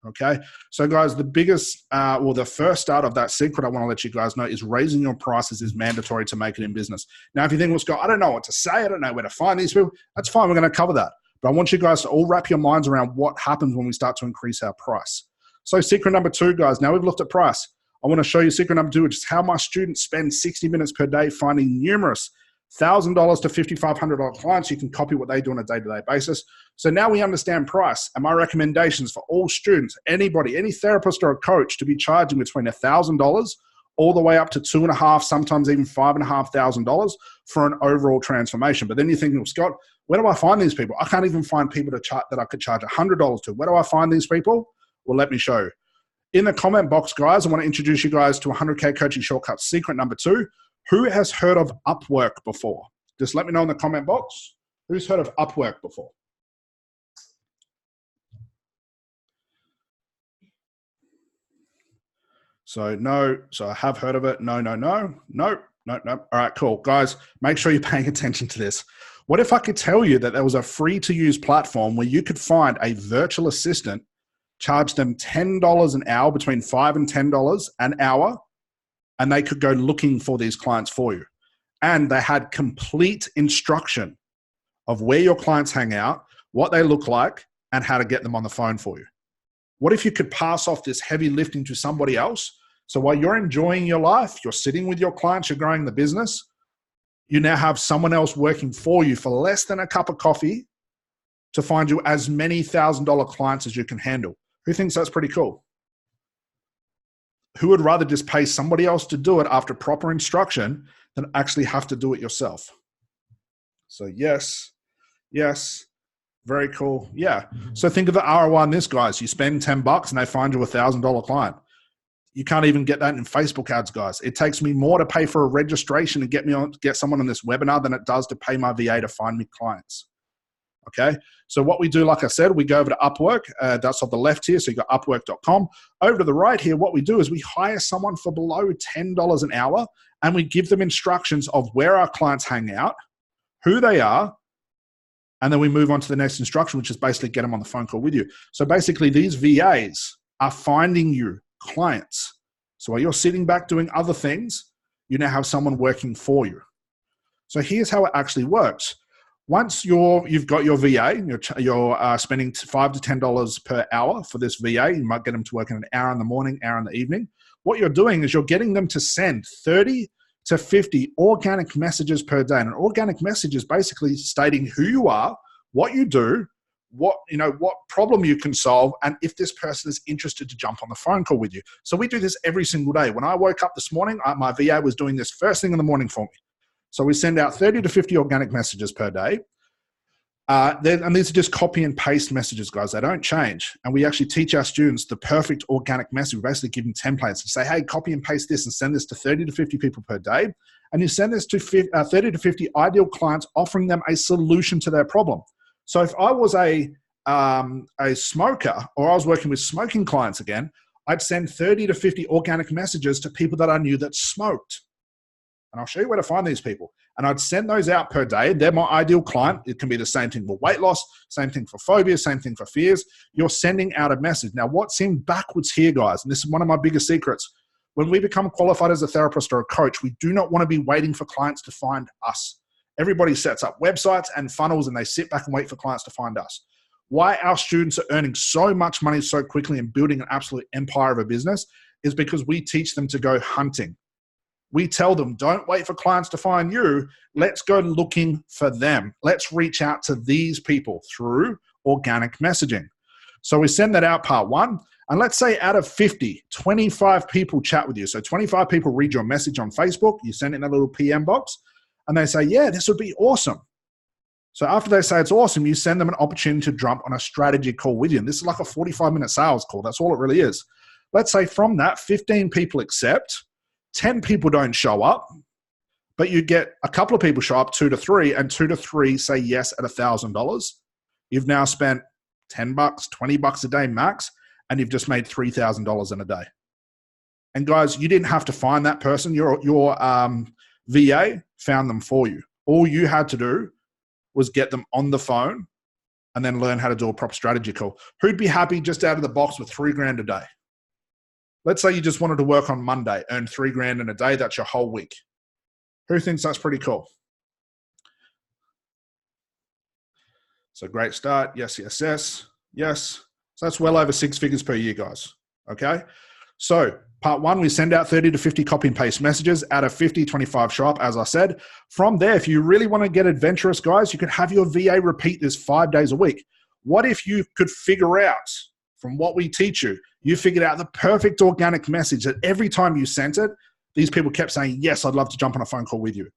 [SPEAKER 1] Okay, so guys, the biggest, the first start of that secret I want to let you guys know is raising your prices is mandatory to make it in business. Now, if you think, well, Scott, I don't know what to say, I don't know where to find these people, that's fine, we're going to cover that. But I want you guys to all wrap your minds around what happens when we start to increase our price. So secret number 2, guys, now we've looked at price. I want to show you secret number 2, which is how my students spend 60 minutes per day finding numerous $1,000 to $5,500 clients. You can copy what they do on a day-to-day basis. So now we understand price, and my recommendations for all students, anybody, any therapist or a coach, to be charging between $1,000 all the way up to $2,500, sometimes even $5,500 for an overall transformation. But then you're thinking, well, Scott, where do I find these people? I can't even find people that I could charge $100 to. Where do I find these people? Well, let me show you. In the comment box, guys, I want to introduce you guys to 100K Coaching Shortcuts secret number 2. Who has heard of Upwork before? Just let me know in the comment box. Who's heard of Upwork before? So no, so I have heard of it. No. All right, cool. Guys, make sure you're paying attention to this. What if I could tell you that there was a free to use platform where you could find a virtual assistant, charge them $10 an hour, between $5 and $10 an hour, and they could go looking for these clients for you. And they had complete instruction of where your clients hang out, what they look like, and how to get them on the phone for you. What if you could pass off this heavy lifting to somebody else? So while you're enjoying your life, you're sitting with your clients, you're growing the business, you now have someone else working for you for less than a cup of coffee to find you as many $1,000 clients as you can handle. Who thinks that's pretty cool? Who would rather just pay somebody else to do it after proper instruction than actually have to do it yourself? So yes, very cool. Yeah. So think of the ROI on this, guys. You spend $10 and they find you a $1,000 client. You can't even get that in Facebook ads, guys. It takes me more to pay for a registration and get someone on this webinar than it does to pay my VA to find me clients. Okay, so what we do, like I said, we go over to Upwork. That's on the left here, so you got upwork.com. Over to the right here, what we do is we hire someone for below $10 an hour, and we give them instructions of where our clients hang out, who they are, and then we move on to the next instruction, which is basically get them on the phone call with you. So basically, these VAs are finding you clients. So while you're sitting back doing other things, you now have someone working for you. So here's how it actually works. Once you've got your VA, you're spending $5 to $10 per hour for this VA. You might get them to work in an hour in the morning, hour in the evening. What you're doing is you're getting them to send 30 to 50 organic messages per day. And an organic message is basically stating who you are, what you do, what problem you can solve, and if this person is interested to jump on the phone call with you. So we do this every single day. When I woke up this morning, my VA was doing this first thing in the morning for me. So we send out 30 to 50 organic messages per day. And these are just copy and paste messages, guys. They don't change. And we actually teach our students the perfect organic message. We basically give them templates and say, hey, copy and paste this and send this to 30 to 50 people per day. And you send this to 30 to 50 ideal clients, offering them a solution to their problem. So if I was a smoker, or I was working with smoking clients again, I'd send 30 to 50 organic messages to people that I knew that smoked. And I'll show you where to find these people. And I'd send those out per day. They're my ideal client. It can be the same thing for weight loss, same thing for phobias, same thing for fears. You're sending out a message. Now, what's in backwards here, guys, and this is one of my biggest secrets, when we become qualified as a therapist or a coach, we do not want to be waiting for clients to find us. Everybody sets up websites and funnels, and they sit back and wait for clients to find us. Why our students are earning so much money so quickly and building an absolute empire of a business is because we teach them to go hunting. We tell them, don't wait for clients to find you. Let's go looking for them. Let's reach out to these people through organic messaging. So we send that out, part one. And let's say out of 50, 25 people chat with you. So 25 people read your message on Facebook. You send it in a little PM box and they say, yeah, this would be awesome. So after they say it's awesome, you send them an opportunity to jump on a strategy call with you. And this is like a 45-minute sales call. That's all it really is. Let's say from that, 15 people accept. 10 people don't show up, but you get a couple of people show up, 2 to 3, and 2 to 3 say yes at $1,000. You've now spent $10, $20 a day max, and you've just made $3,000 in a day. And guys, you didn't have to find that person. Your VA found them for you. All you had to do was get them on the phone and then learn how to do a proper strategy call. Who'd be happy just out of the box with $3,000 a day? Let's say you just wanted to work on Monday, earn $3,000 in a day. That's your whole week. Who thinks that's pretty cool? So great start. Yes, yes, yes, yes. So that's well over 6 figures per year, guys. Okay. So part one, we send out 30 to 50 copy and paste messages. Out of 50, 25 show up, as I said. From there, if you really want to get adventurous, guys, you could have your VA repeat this 5 days a week. What if you could figure out from what we teach you, you figured out the perfect organic message that every time you sent it, these people kept saying, yes, I'd love to jump on a phone call with you.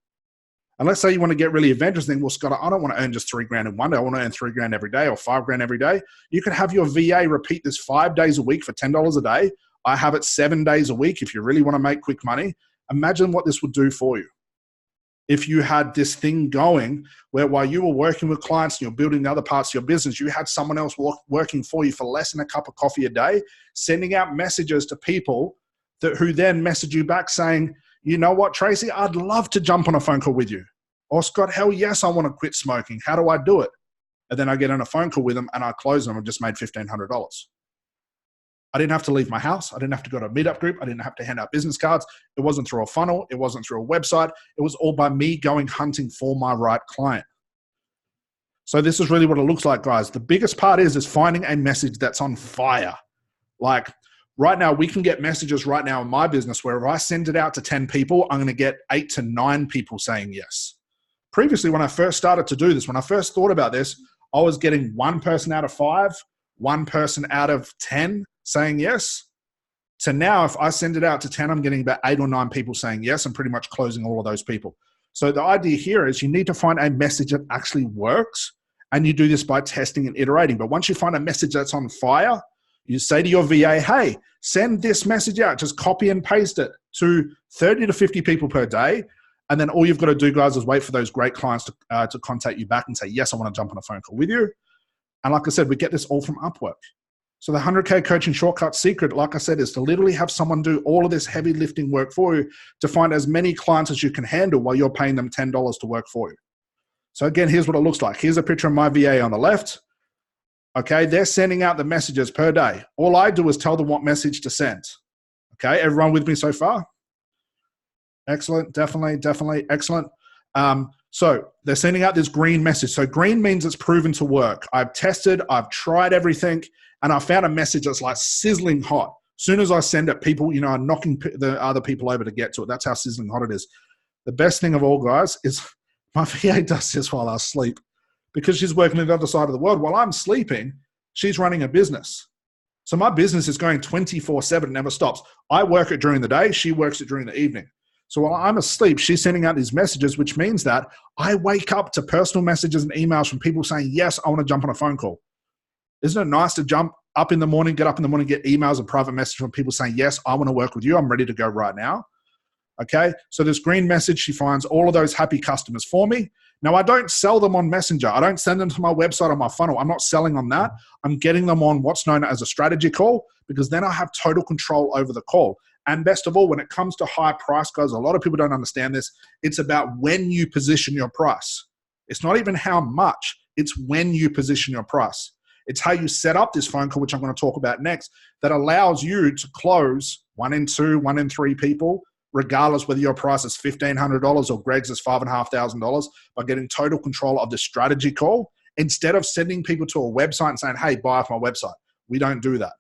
[SPEAKER 1] And let's say you want to get really adventurous, then, well, Scott, I don't want to earn just $3,000 in one day. I want to earn $3,000 every day or $5,000 every day. You can have your VA repeat this 5 days a week for $10 a day. I have it 7 days a week if you really want to make quick money. Imagine what this would do for you. If you had this thing going where while you were working with clients and you're building the other parts of your business, you had someone else working for you for less than a cup of coffee a day, sending out messages to people who then message you back saying, you know what, Tracy, I'd love to jump on a phone call with you. Or Scott, hell yes, I want to quit smoking. How do I do it? And then I get on a phone call with them and I close them and just made $1,500. I didn't have to leave my house. I didn't have to go to a meetup group. I didn't have to hand out business cards. It wasn't through a funnel. It wasn't through a website. It was all by me going hunting for my right client. So this is really what it looks like, guys. The biggest part is finding a message that's on fire. Like right now, we can get messages right now in my business where if I send it out to 10 people, I'm going to get 8 to 9 people saying yes. Previously, when I first started to do this, when I first thought about this, I was getting 1 person out of 5, 1 person out of 10 saying yes. So now if I send it out to 10, I'm getting about 8 or 9 people saying yes and pretty much closing all of those people. So the idea here is you need to find a message that actually works, and you do this by testing and iterating. But once you find a message that's on fire, you say to your VA, hey, send this message out. Just copy and paste it to 30 to 50 people per day. And then all you've got to do, guys, is wait for those great clients to contact you back and say, yes, I want to jump on a phone call with you. And like I said, we get this all from Upwork. So the 100K coaching shortcut secret, like I said, is to literally have someone do all of this heavy lifting work for you to find as many clients as you can handle while you're paying them $10 to work for you. So again, here's what it looks like. Here's a picture of my VA on the left. Okay, they're sending out the messages per day. All I do is tell them what message to send. Okay, everyone with me so far? Excellent, definitely, excellent. So they're sending out this green message. So green means it's proven to work. I've tested, I've tried everything, and I found a message that's like sizzling hot. As soon as I send it, people, are knocking the other people over to get to it. That's how sizzling hot it is. The best thing of all, guys, is my VA does this while I sleep. because she's working on the other side of the world. While I'm sleeping, she's running a business. So my business is going 24/7, never stops. I work it during the day. She works it during the evening. So while I'm asleep, she's sending out these messages, which means that I wake up to personal messages and emails from people saying, yes, I want to jump on a phone call. Isn't it nice to jump up in the morning, get up in the morning, get emails and private messages from people saying, yes, I want to work with you. I'm ready to go right now. Okay. So this green message, she finds all of those happy customers for me. Now, I don't sell them on Messenger. I don't send them to my website or my funnel. I'm not selling on that. I'm getting them on what's known as a strategy call, because then I have total control over the call. And best of all, when it comes to high price, guys, a lot of people don't understand this. It's about when you position your price. It's not even how much, it's when you position your price. It's how you set up this phone call, which I'm going to talk about next, that allows you to close 1 in 2, 1 in 3 people, regardless whether your price is $1,500 or Greg's is $5,500, by getting total control of the strategy call, instead of sending people to a website and saying, hey, buy off my website. We don't do that.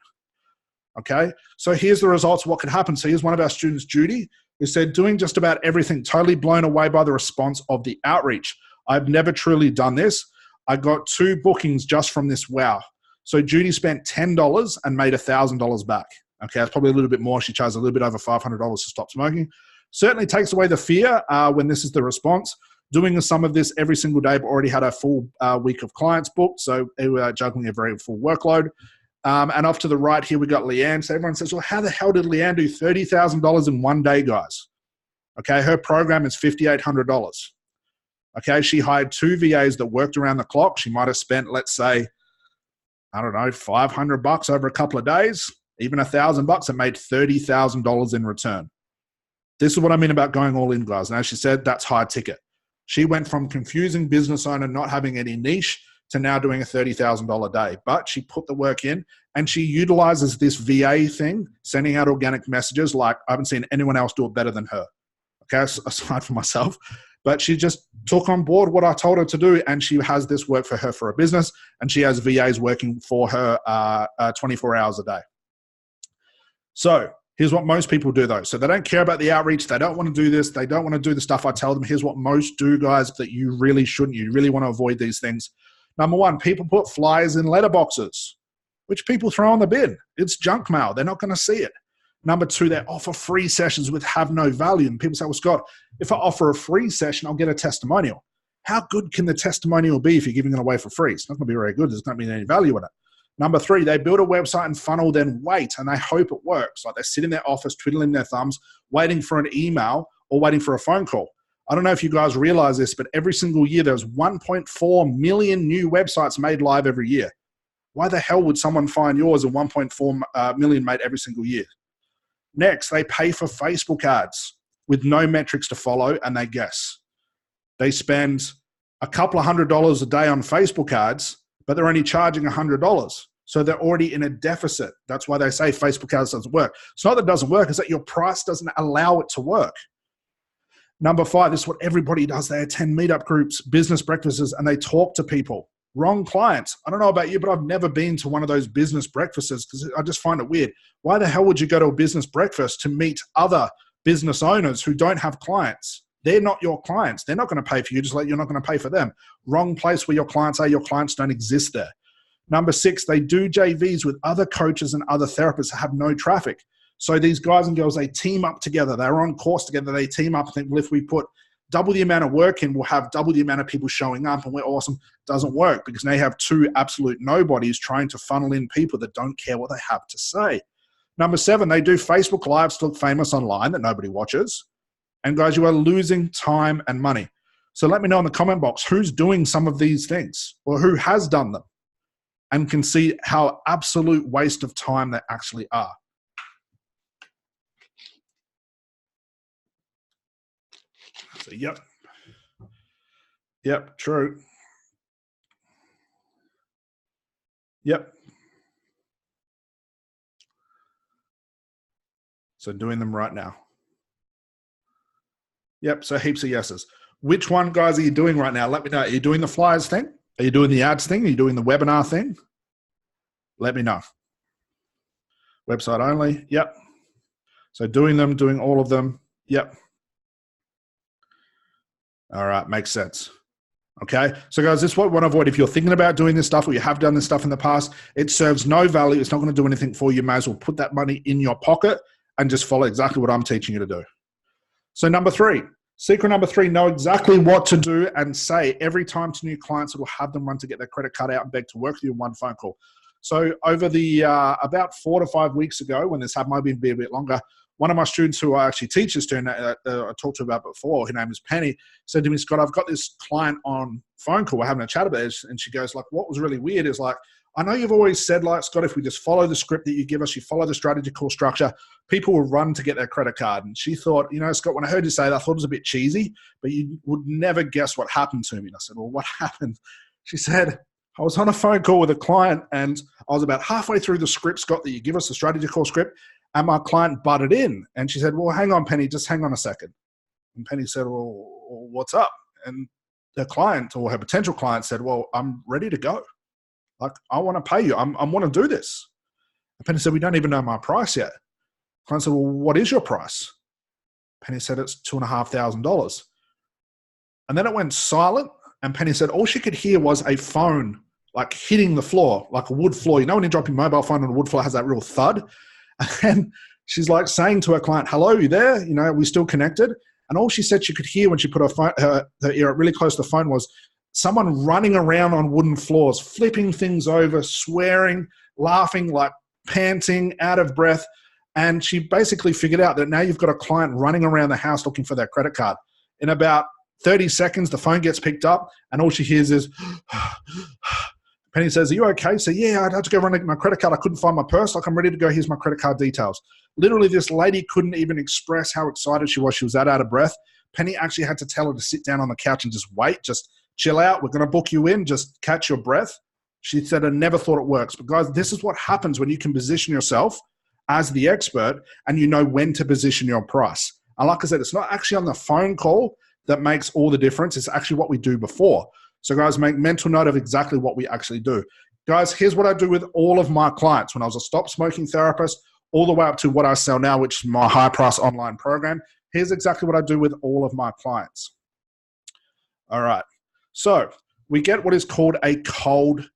[SPEAKER 1] Okay, so here's the results of what could happen. So here's one of our students, Judy, who said, doing just about everything, totally blown away by the response of the outreach. I've never truly done this. I got 2 bookings just from this. Wow. So Judy spent $10 and made $1,000 back. Okay, that's probably a little bit more. She charged a little bit over $500 to stop smoking. Certainly takes away the fear when this is the response. Doing some of this every single day, but already had a full week of clients booked. So we were juggling a very full workload. And off to the right here, we got Leanne. So everyone says, well, how the hell did Leanne do $30,000 in one day, guys? Okay, her program is $5,800. Okay, she hired 2 VAs that worked around the clock. She might have spent, let's say, I don't know, $500 over a couple of days, even $1,000, and made $30,000 in return. This is what I mean about going all in, guys. And as she said, that's high ticket. She went from confusing business owner, not having any niche, to now doing a $30,000 day. But she put the work in, and she utilizes this VA thing, sending out organic messages like I haven't seen anyone else do it better than her. Okay, aside from myself. But she just took on board what I told her to do, and she has this work for her for a business, and she has VAs working for her 24 hours a day. So here's what most people do, though. So they don't care about the outreach. They don't want to do this. They don't want to do the stuff I tell them. Here's what most do, guys, that you really shouldn't. You really want to avoid these things. Number 1, people put flyers in letterboxes, which people throw in the bin. It's junk mail. They're not going to see it. Number 2, they offer free sessions with have no value. And people say, well, Scott, if I offer a free session, I'll get a testimonial. How good can the testimonial be if you're giving it away for free? It's not going to be very good. There's not going to be any value in it. Number 3, they build a website and funnel, then wait, and they hope it works. Like they sit in their office, twiddling their thumbs, waiting for an email or waiting for a phone call. I don't know if you guys realize this, but every single year there's 1.4 million new websites made live every year. Why the hell would someone find yours and 1.4 million made every single year? Next, they pay for Facebook ads with no metrics to follow, and they guess. They spend a couple of $100 a day on Facebook ads, but they're only charging $100. So they're already in a deficit. That's why they say Facebook ads doesn't work. It's not that it doesn't work, it's that your price doesn't allow it to work. Number 5, this is what everybody does. They attend meetup groups, business breakfasts, and they talk to people. Wrong clients. I don't know about you, but I've never been to one of those business breakfasts because I just find it weird. Why the hell would you go to a business breakfast to meet other business owners who don't have clients? They're not your clients. They're not going to pay for you, just like you're not going to pay for them. Wrong place where your clients are. Your clients don't exist there. Number 6, they do JVs with other coaches and other therapists that have no traffic. So these guys and girls, they team up together. They're on course together. They team up and think, well, if we put double the amount of work in, we'll have double the amount of people showing up and we're awesome. Doesn't work because they have 2 absolute nobodies trying to funnel in people that don't care what they have to say. Number 7, they do Facebook Lives to look famous online that nobody watches. And guys, you are losing time and money. So let me know in the comment box who's doing some of these things or who has done them and can see how absolute waste of time they actually are. So, yep, true. Yep. So doing them right now. Yep, so heaps of yeses. Which one, guys, are you doing right now? Let me know. Are you doing the flyers thing? Are you doing the ads thing? Are you doing the webinar thing? Let me know. Website only. Yep. So doing them, doing all of them. Yep. All right, makes sense. Okay. So guys, this is what we want to avoid. If you're thinking about doing this stuff or you have done this stuff in the past, it serves no value. It's not going to do anything for you. You may as well put that money in your pocket and just follow exactly what I'm teaching you to do. So number 3, secret number 3, know exactly what to do and say every time to new clients that will have them run to get their credit card out and beg to work with you in one phone call. So over the about 4 to 5 weeks ago, when this happened, might be a bit longer, one of my students who I actually teach this to, and I talked to about before, her name is Penny, said to me, Scott, I've got this client on phone call, we're having a chat about it, and she goes, like, what was really weird is like, I know you've always said, like, Scott, if we just follow the script that you give us, you follow the strategy call structure, people will run to get their credit card. And she thought, you know, Scott, when I heard you say that, I thought it was a bit cheesy, but you would never guess what happened to me. And I said, well, what happened? She said, I was on a phone call with a client and I was about halfway through the script, Scott, that you give us, the strategy call script, and my client butted in. And she said, well, hang on, Penny, just hang on a second. And Penny said, well, what's up? And the client or her potential client said, well, I'm ready to go. Like, I want to pay you. I want to do this. And Penny said, we don't even know my price yet. The client said, well, what is your price? Penny said, it's $2,500. And then it went silent. And Penny said, all she could hear was a phone like hitting the floor, like a wood floor. You know when you drop your mobile phone on a wood floor, it has that real thud? And she's like saying to her client, hello, you there? You know, are we still connected? And all she said she could hear when she put her ear really close to the phone was someone running around on wooden floors, flipping things over, swearing, laughing, like panting, out of breath. And she basically figured out that now you've got a client running around the house looking for their credit card. In about 30 seconds, the phone gets picked up and all she hears is, Penny says, are you okay? So yeah, I'd have to go run my credit card. I couldn't find my purse. Like, I'm ready to go. Here's my credit card details. Literally, this lady couldn't even express how excited she was. She was that out of breath. Penny actually had to tell her to sit down on the couch and just wait, just chill out. We're going to book you in. Just catch your breath. She said, I never thought it works. But guys, this is what happens when you can position yourself as the expert and you know when to position your price. And like I said, it's not actually on the phone call that makes all the difference. It's actually what we do before. So guys, make mental note of exactly what we actually do. Guys, here's what I do with all of my clients. When I was a stop smoking therapist, all the way up to what I sell now, which is my high price online program. Here's exactly what I do with all of my clients. All right. So we get what is called a cold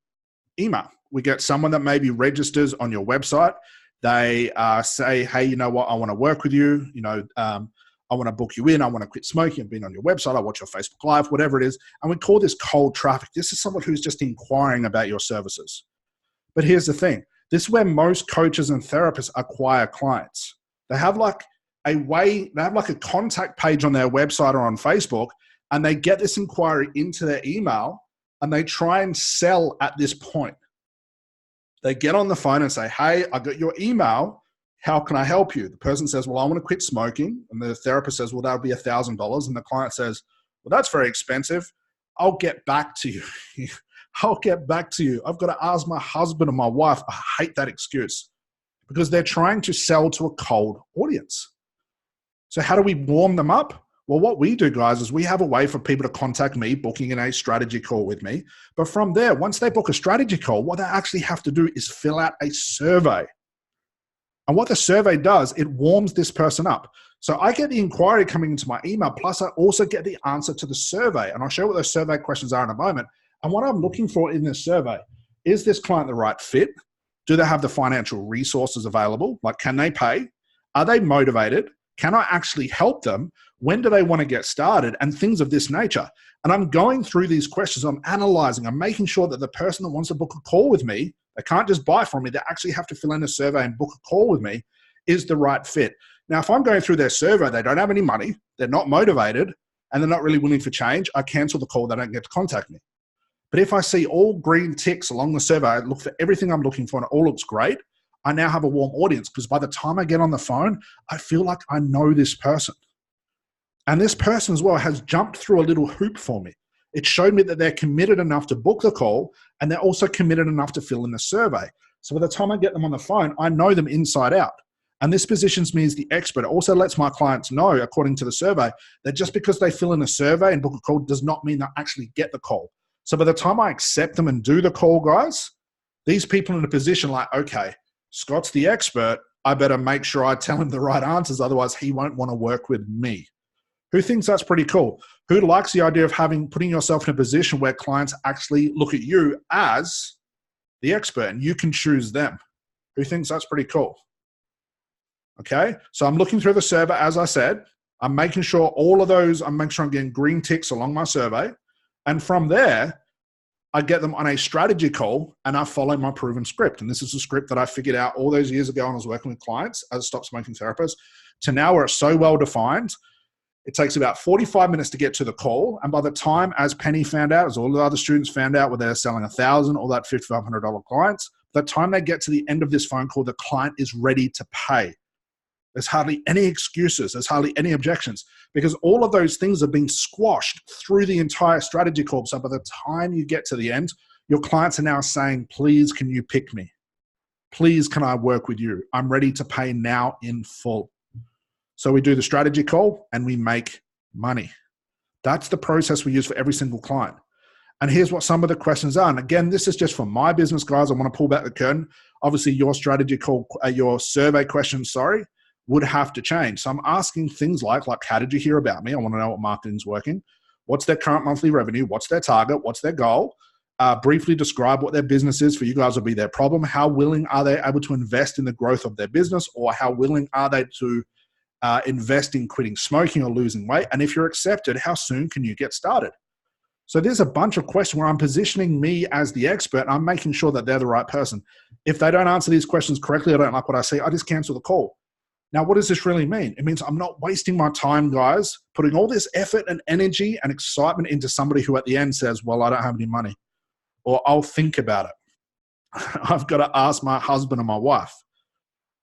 [SPEAKER 1] email. We get someone that maybe registers on your website. They say, hey, you know what? I want to work with you. You know, I want to book you in. I want to quit smoking. I've been on your website. I watch your Facebook Live, whatever it is. And we call this cold traffic. This is someone who's just inquiring about your services. But here's the thing. This is where most coaches and therapists acquire clients. They have like a contact page on their website or on Facebook, and they get this inquiry into their email and they try and sell at this point. They get on the phone and say, hey, I got your email. How can I help you? The person says, well, I want to quit smoking. And the therapist says, well, that'll be $1,000. And the client says, well, that's very expensive. I'll get back to you. I'll get back to you. I've got to ask my husband and my wife. I hate that excuse because they're trying to sell to a cold audience. So how do we warm them up? Well, what we do, guys, is we have a way for people to contact me, booking in a strategy call with me. But from there, once they book a strategy call, what they actually have to do is fill out a survey. And what the survey does, it warms this person up. So I get the inquiry coming into my email, plus I also get the answer to the survey. And I'll show you what those survey questions are in a moment. And what I'm looking for in this survey, is this client the right fit? Do they have the financial resources available? Like, can they pay? Are they motivated? Can I actually help them? When do they want to get started? And things of this nature. And I'm going through these questions. I'm analyzing. I'm making sure that the person that wants to book a call with me, they can't just buy from me. They actually have to fill in a survey and book a call with me, is the right fit. Now, if I'm going through their survey, they don't have any money, they're not motivated, and they're not really willing for change, I cancel the call. They don't get to contact me. But if I see all green ticks along the survey, I look for everything I'm looking for and it all looks great, I now have a warm audience because by the time I get on the phone, I feel like I know this person. And this person as well has jumped through a little hoop for me. It showed me that they're committed enough to book the call and they're also committed enough to fill in the survey. So by the time I get them on the phone, I know them inside out. And this positions me as the expert. It also lets my clients know, according to the survey, that just because they fill in a survey and book a call does not mean they'll actually get the call. So by the time I accept them and do the call, guys, these people are in a position like, okay, Scott's the expert. I better make sure I tell him the right answers. Otherwise, he won't want to work with me. Who thinks that's pretty cool? Who likes the idea of putting yourself in a position where clients actually look at you as the expert and you can choose them? Who thinks that's pretty cool? Okay, so I'm looking through the survey, as I said. I'm making sure I'm making sure I'm getting green ticks along my survey. And from there, I get them on a strategy call and I follow my proven script. And this is a script that I figured out all those years ago when I was working with clients as a stop smoking therapist, to now where it's so well defined. It takes about 45 minutes to get to the call. And by the time, as Penny found out, as all the other students found out, where they're selling 1,000 or that $5,500 clients, by the time they get to the end of this phone call, the client is ready to pay. There's hardly any excuses. There's hardly any objections, because all of those things are being squashed through the entire strategy call. So by the time you get to the end, your clients are now saying, please, can you pick me? Please, can I work with you? I'm ready to pay now in full. So we do the strategy call and we make money. That's the process we use for every single client. And here's what some of the questions are. And again, this is just for my business, guys. I want to pull back the curtain. Obviously, your strategy call, your survey questions, would have to change. So I'm asking things like, how did you hear about me? I want to know what marketing's working. What's their current monthly revenue? What's their target? What's their goal? Briefly describe what their business is. For you guys, will be their problem. How willing are they able to invest in the growth of their business? Or how willing are they to invest in quitting smoking or losing weight? And if you're accepted, how soon can you get started? So there's a bunch of questions where I'm positioning me as the expert. And I'm making sure that they're the right person. If they don't answer these questions correctly, I don't like what I see, I just cancel the call. Now, what does this really mean? It means I'm not wasting my time, guys, putting all this effort and energy and excitement into somebody who at the end says, well, I don't have any money, or I'll think about it. I've got to ask my husband or my wife.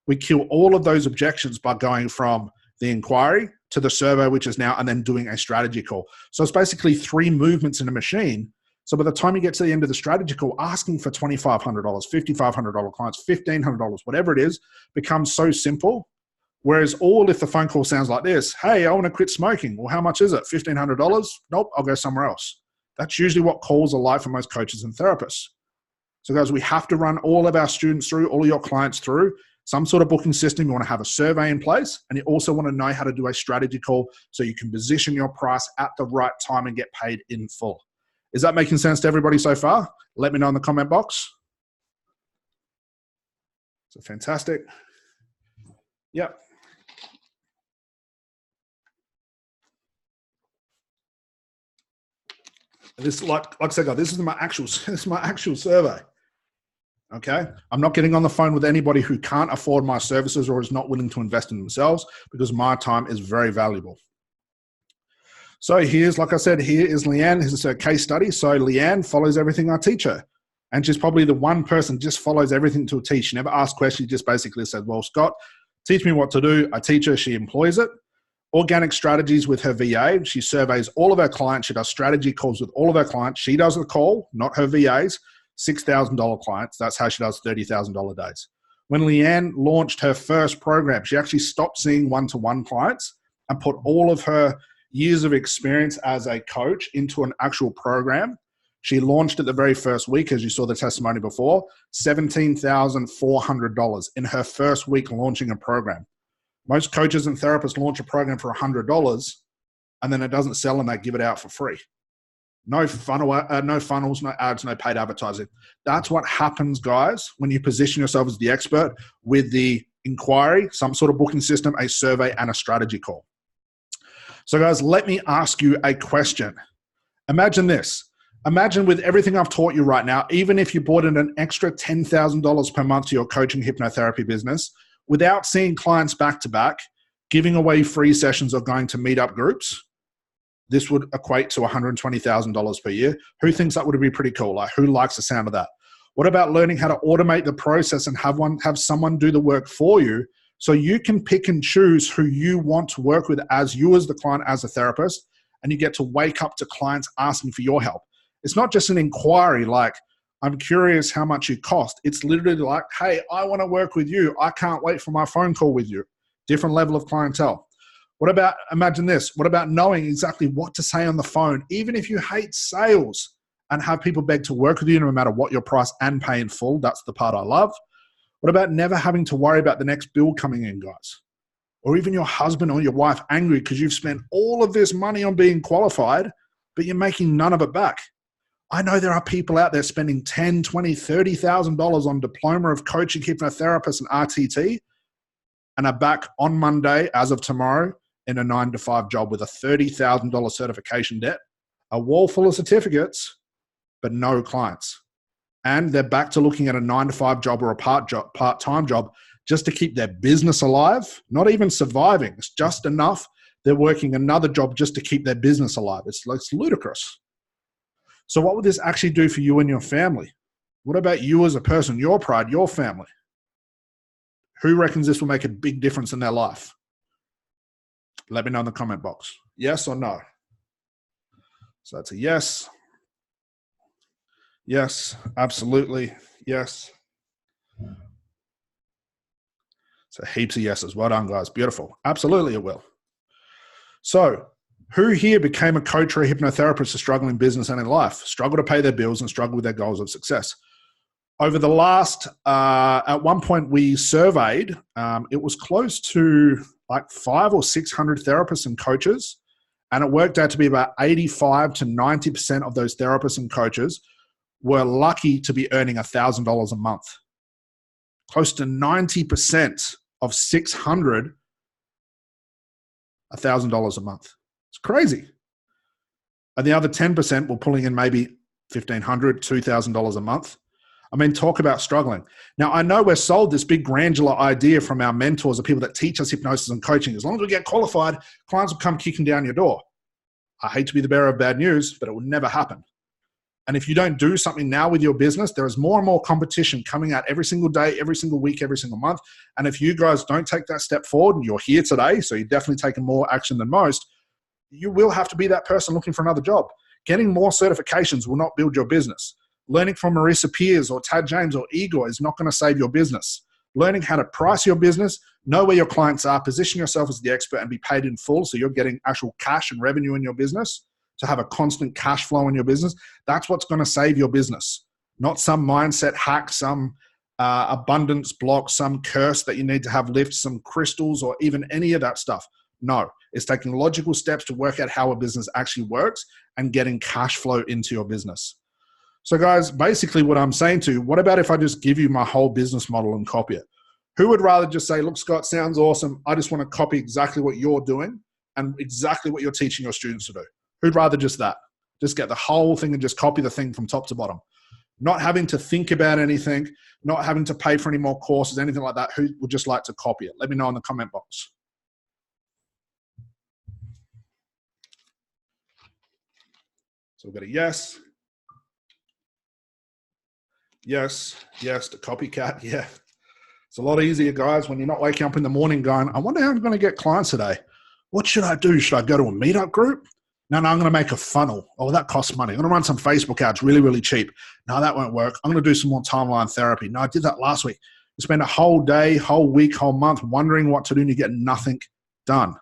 [SPEAKER 1] We kill all of those objections by going from the inquiry to the survey, which is now, and then doing a strategy call. So it's basically 3 movements in a machine. So by the time you get to the end of the strategy call, asking for $2,500, $5,500 clients, $1,500, whatever it is, becomes so simple. Whereas if the phone call sounds like this, hey, I want to quit smoking. Well, how much is it? $1,500? Nope, I'll go somewhere else. That's usually what calls are like for most coaches and therapists. So guys, we have to run all of our students through, all of your clients through some sort of booking system. You want to have a survey in place, and you also want to know how to do a strategy call so you can position your price at the right time and get paid in full. Is that making sense to everybody so far? Let me know in the comment box. So fantastic. Yep. This, like I said, guys, this is my actual survey. Okay, I'm not getting on the phone with anybody who can't afford my services or is not willing to invest in themselves, because my time is very valuable. So here's, like I said, here is Leanne. This is a case study. So Leanne follows everything I teach her, and she's probably the one person just follows everything to a T. She never asks questions. She just basically said, well, Scott, teach me what to do. I teach her. She employs it. Organic strategies with her VA. She surveys all of her clients. She does strategy calls with all of her clients. She does the call, not her VAs. $6,000 clients. That's how she does $30,000 days. When Leanne launched her first program, she actually stopped seeing one-to-one clients and put all of her years of experience as a coach into an actual program. She launched it the very first week, as you saw the testimony before, $17,400 in her first week launching a program. Most coaches and therapists launch a program for $100 and then it doesn't sell and they give it out for free. No funnels, no ads, no paid advertising. That's what happens, guys, when you position yourself as the expert with the inquiry, some sort of booking system, a survey, and a strategy call. So, guys, let me ask you a question. Imagine this. Imagine with everything I've taught you right now, even if you brought in an extra $10,000 per month to your coaching hypnotherapy business, without seeing clients back to back, giving away free sessions or going to meetup groups, this would equate to $120,000 per year. Who thinks that would be pretty cool? Like, who likes the sound of that? What about learning how to automate the process and have someone do the work for you so you can pick and choose who you want to work with as you as the client, as a therapist, and you get to wake up to clients asking for your help. It's not just an inquiry like, I'm curious how much you cost. It's literally like, hey, I want to work with you. I can't wait for my phone call with you. Different level of clientele. What about, imagine this, what about knowing exactly what to say on the phone, even if you hate sales, and have people beg to work with you no matter what your price and pay in full? That's the part I love. What about never having to worry about the next bill coming in, guys? or even your husband or your wife angry because you've spent all of this money on being qualified, but you're making none of it back. I know there are people out there spending $10,000, $20,000, $30,000 on diploma of coaching, hypnotherapist, and RTT, and are back on Monday, as of tomorrow, in a 9-to-5 job with a $30,000 certification debt, a wall full of certificates, but no clients. And they're back to looking at a 9-to-5 job or a part-time job just to keep their business alive, not even surviving. It's just enough. They're working another job just to keep their business alive. It's ludicrous. So what would this actually do for you and your family? What about you as a person, your pride, your family? Who reckons this will make a big difference in their life? Let me know in the comment box. Yes or no? So that's a yes. Yes, absolutely. Yes. So heaps of yeses. Well done, guys. Beautiful. Absolutely it will. So who here became a coach or a hypnotherapist to struggle in business and in life, struggle to pay their bills and struggle with their goals of success? Over the last, at one point we surveyed, it was close to like 500 or 600 therapists and coaches. And it worked out to be about 85 to 90% of those therapists and coaches were lucky to be earning $1,000 a month. Close to 90% of 600, $1,000 a month. It's crazy. And the other 10% were pulling in maybe $1,500, $2,000 a month. I mean, talk about struggling. Now, I know we're sold this big granular idea from our mentors, the people that teach us hypnosis and coaching. As long as we get qualified, clients will come kicking down your door. I hate to be the bearer of bad news, but it will never happen. And if you don't do something now with your business, there is more and more competition coming out every single day, every single week, every single month. And if you guys don't take that step forward, and you're here today, so you're definitely taking more action than most, you will have to be that person looking for another job. Getting more certifications will not build your business. Learning from Marissa Peers or Tad James or Igor is not going to save your business. Learning how to price your business, know where your clients are, position yourself as the expert and be paid in full so you're getting actual cash and revenue in your business, to have a constant cash flow in your business. That's what's going to save your business. Not some mindset hack, some abundance block, some curse that you need to have lift, some crystals, or even any of that stuff. No, it's taking logical steps to work out how a business actually works and getting cash flow into your business. So guys, basically what I'm saying to you, what about if I just give you my whole business model and copy it? Who would rather just say, look, Scott, sounds awesome. I just want to copy exactly what you're doing and exactly what you're teaching your students to do. Who'd rather just that? Just get the whole thing and just copy the thing from top to bottom. Not having to think about anything, not having to pay for any more courses, anything like that. Who would just like to copy it? Let me know in the comment box. So we've got a yes. Yes, yes, the copycat, yeah. It's a lot easier, guys, when you're not waking up in the morning going, I wonder how I'm going to get clients today. What should I do? Should I go to a meetup group? No, I'm going to make a funnel. Oh, that costs money. I'm going to run some Facebook ads really, really cheap. No, that won't work. I'm going to do some more timeline therapy. No, I did that last week. You spend a whole day, whole week, whole month wondering what to do and you get nothing done.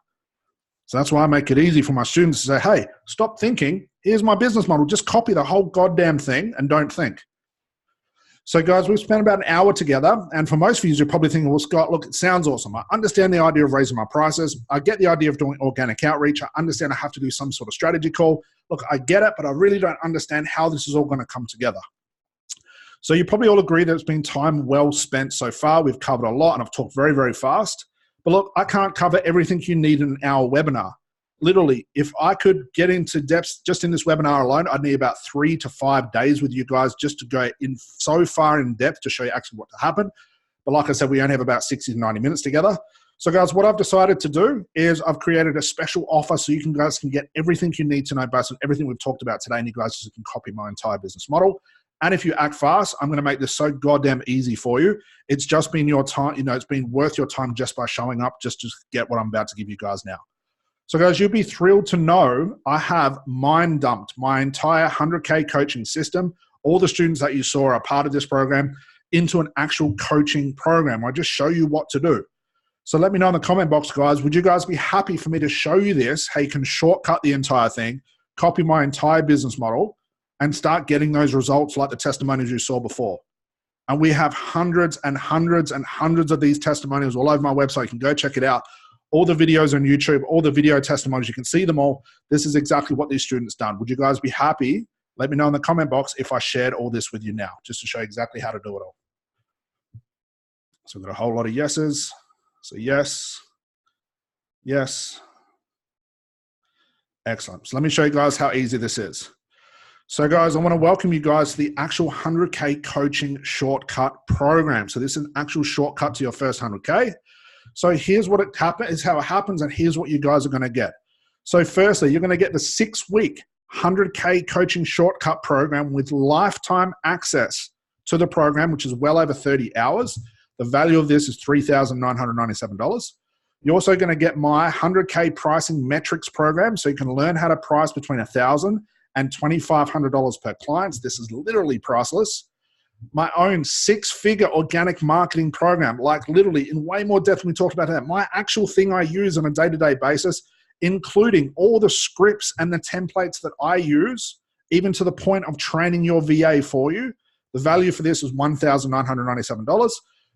[SPEAKER 1] So that's why I make it easy for my students to say, hey, stop thinking. Here's my business model. Just copy the whole goddamn thing and don't think. So guys, we've spent about an hour together. And for most of you, you're probably thinking, well, Scott, look, it sounds awesome. I understand the idea of raising my prices. I get the idea of doing organic outreach. I understand I have to do some sort of strategy call. Look, I get it, but I really don't understand how this is all going to come together. So you probably all agree that it's been time well spent so far. We've covered a lot and I've talked very, very fast. But look, I can't cover everything you need in an hour webinar. Literally, if I could get into depth just in this webinar alone, I'd need about 3 to 5 days with you guys just to go in so far in depth to show you actually what to happen. But like I said, we only have about 60 to 90 minutes together. So guys, what I've decided to do is I've created a special offer so you guys can get everything you need to know based on everything we've talked about today, and you guys just can copy my entire business model. And if you act fast, I'm going to make this so goddamn easy for you. It's just been your time, it's been worth your time just by showing up just to get what I'm about to give you guys now. So guys, you'll be thrilled to know I have mind dumped my entire 100K coaching system. All the students that you saw are part of this program into an actual coaching program. I just show you what to do. So let me know in the comment box, guys. Would you guys be happy for me to show you this? How you can shortcut the entire thing, copy my entire business model, and start getting those results like the testimonials you saw before. And we have hundreds and hundreds and hundreds of these testimonials all over my website. You can go check it out. all the videos on YouTube, all the video testimonies, you can see them all. This is exactly what these students done. Would you guys be happy? Let me know in the comment box if I shared all this with you now, just to show you exactly how to do it all. So we've got a whole lot of yeses. So yes, yes. Excellent. So let me show you guys how easy this is. So guys, I want to welcome you guys to the actual 100K coaching shortcut program. So this is an actual shortcut to your first 100K. So here's what is how it happens, and here's what you guys are going to get. So firstly, you're going to get the 6-week 100K coaching shortcut program with lifetime access to the program, which is well over 30 hours. The value of this is $3,997. You're also going to get my 100K pricing metrics program, so you can learn how to price between $1,000 and $2,500 per client. This is literally priceless. My own 6-figure organic marketing program, like literally in way more depth than we talked about that. My actual thing I use on a day-to-day basis, including all the scripts and the templates that I use, even to the point of training your VA for you. The value for this is $1,997.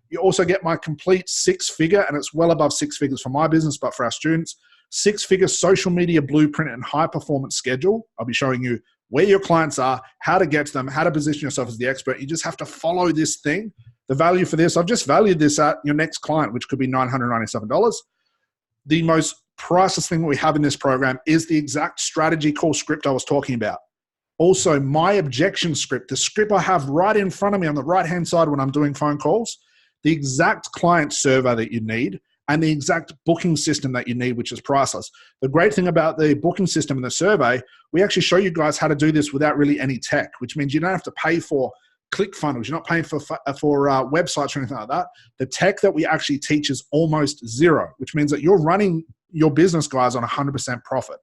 [SPEAKER 1] You also get my complete 6-figure, and it's well above 6 figures for my business, but for our students, 6-figure social media blueprint and high performance schedule. I'll be showing you where your clients are, how to get to them, how to position yourself as the expert. You just have to follow this thing. The value for this, I've just valued this at your next client, which could be $997. The most priceless thing that we have in this program is the exact strategy call script I was talking about. Also, my objection script, the script I have right in front of me on the right-hand side when I'm doing phone calls, the exact client survey that you need, and the exact booking system that you need, which is priceless. The great thing about the booking system and the survey, we actually show you guys how to do this without really any tech, which means you don't have to pay for ClickFunnels. You're not paying for websites or anything like that. The tech that we actually teach is almost zero, which means that you're running your business, guys, on 100% profit.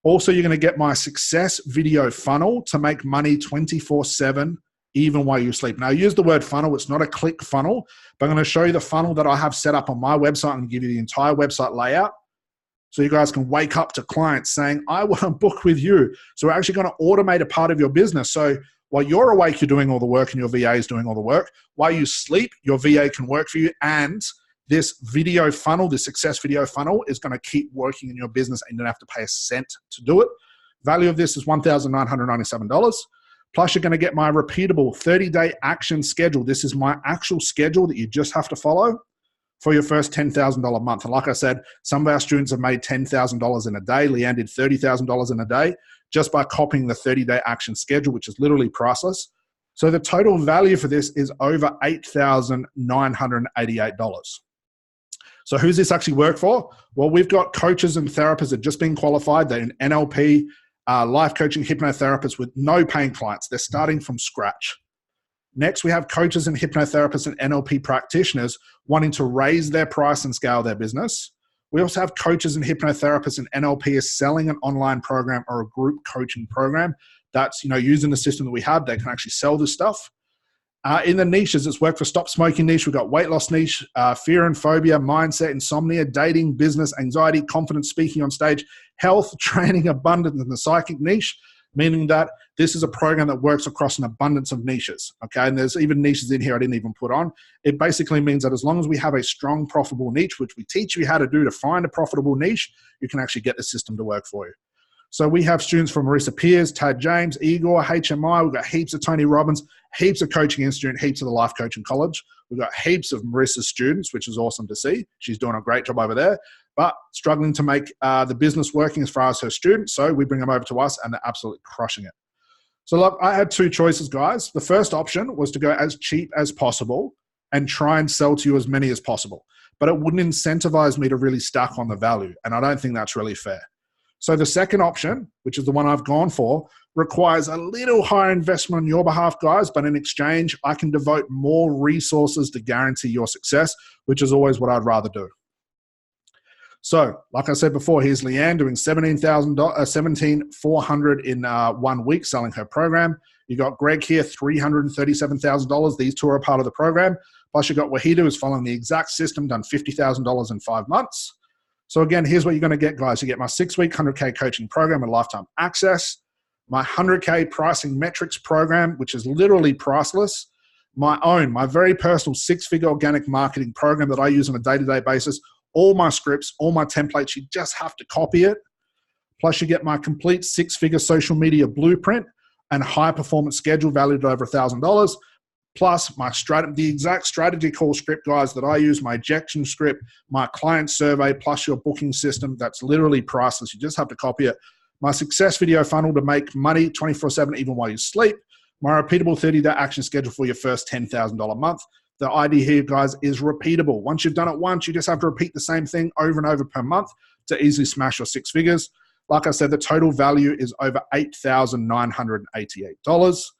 [SPEAKER 1] Also, you're going to get my success video funnel to make money 24/7, even while you sleep. Now, I use the word funnel. It's not a click funnel, but I'm going to show you the funnel that I have set up on my website and give you the entire website layout so you guys can wake up to clients saying, I want to book with you. So we're actually going to automate a part of your business. So while you're awake, you're doing all the work and your VA is doing all the work. While you sleep, your VA can work for you. And this video funnel, this success video funnel, is going to keep working in your business and you don't have to pay a cent to do it. Value of this is $1,997. Plus, you're going to get my repeatable 30-day action schedule. This is my actual schedule that you just have to follow for your first $10,000 month. And like I said, some of our students have made $10,000 in a day. Leanne did $30,000 in a day just by copying the 30-day action schedule, which is literally priceless. So the total value for this is over $8,988. So who's this actually work for? Well, we've got coaches and therapists that have just been qualified. They're in NLP, life coaching, hypnotherapists with no paying clients. They're starting from scratch. Next, we have coaches and hypnotherapists and NLP practitioners wanting to raise their price and scale their business. We also have coaches and hypnotherapists and NLPs selling an online program or a group coaching program that's, using the system that we have. They can actually sell this stuff. In the niches, it's work for stop smoking niche. We've got weight loss niche, fear and phobia, mindset, insomnia, dating, business, anxiety, confidence, speaking on stage, health, training, abundance, and the psychic niche, meaning that this is a program that works across an abundance of niches. Okay, and there's even niches in here I didn't even put on. It basically means that as long as we have a strong, profitable niche, which we teach you how to do to find a profitable niche, you can actually get the system to work for you. So we have students from Marissa Peers, Tad James, Igor, HMI. We've got heaps of Tony Robbins, heaps of Coaching Institute, heaps of the Life Coaching College. We've got heaps of Marissa's students, which is awesome to see. She's doing a great job over there, but struggling to make the business working as far as her students. So we bring them over to us and they're absolutely crushing it. So look, I had two choices, guys. The first option was to go as cheap as possible and try and sell to you as many as possible, but it wouldn't incentivize me to really stack on the value. And I don't think that's really fair. So the second option, which is the one I've gone for, requires a little higher investment on your behalf, guys, but in exchange, I can devote more resources to guarantee your success, which is always what I'd rather do. So, like I said before, here's Leanne doing $17,400 in 1 week selling her program. You got Greg here, $337,000. These two are a part of the program. Plus, you got Wahida, who's following the exact system, done $50,000 in 5 months. So again, here's what you're going to get, guys. You get my 6-week 100K coaching program and lifetime access, my 100K pricing metrics program, which is literally priceless, my very personal 6-figure organic marketing program that I use on a day-to-day basis, all my scripts, all my templates. You just have to copy it. Plus you get my complete 6-figure social media blueprint and high performance schedule valued at over $1,000. Plus the exact strategy call script, guys, that I use, my ejection script, my client survey, plus your booking system. That's literally priceless. You just have to copy it. My success video funnel to make money 24/7 even while you sleep. My repeatable 30-day action schedule for your first $10,000 month. The idea here, guys, is repeatable. Once you've done it once, you just have to repeat the same thing over and over per month to easily smash your 6 figures. Like I said, the total value is over $8,988.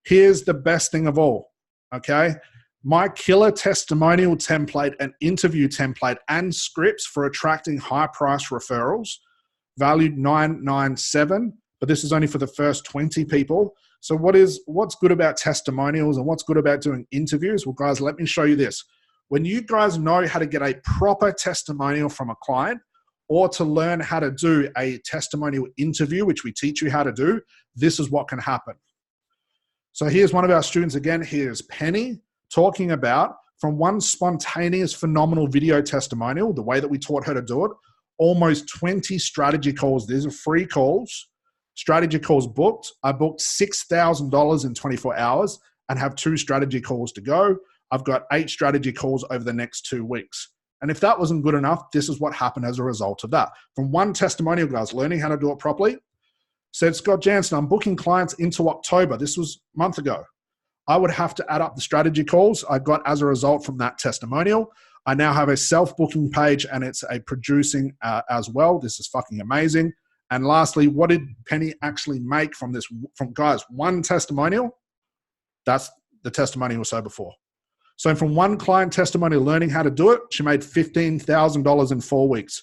[SPEAKER 1] Here's the best thing of all, okay? My killer testimonial template and interview template and scripts for attracting high price referrals, valued $997, but this is only for the first 20 people. So what's good about testimonials and what's good about doing interviews? Well, guys, let me show you this. When you guys know how to get a proper testimonial from a client, or to learn how to do a testimonial interview, which we teach you how to do, this is what can happen. So here's one of our students again. Here's Penny talking about, from one spontaneous, phenomenal video testimonial, the way that we taught her to do it, almost 20 strategy calls. These are free calls. Strategy calls booked. I booked $6,000 in 24 hours and have 2 strategy calls to go. I've got 8 strategy calls over the next 2 weeks. And if that wasn't good enough, this is what happened as a result of that. From one testimonial, guys, learning how to do it properly, said, Scott Jansen, I'm booking clients into October. This was a month ago. I would have to add up the strategy calls I got as a result from that testimonial. I now have a self-booking page and it's a producing as well. This is fucking amazing. And lastly, what did Penny actually make from this? From, guys, one testimonial, that's the testimonial we saw before. So from one client testimonial learning how to do it, she made $15,000 in 4 weeks.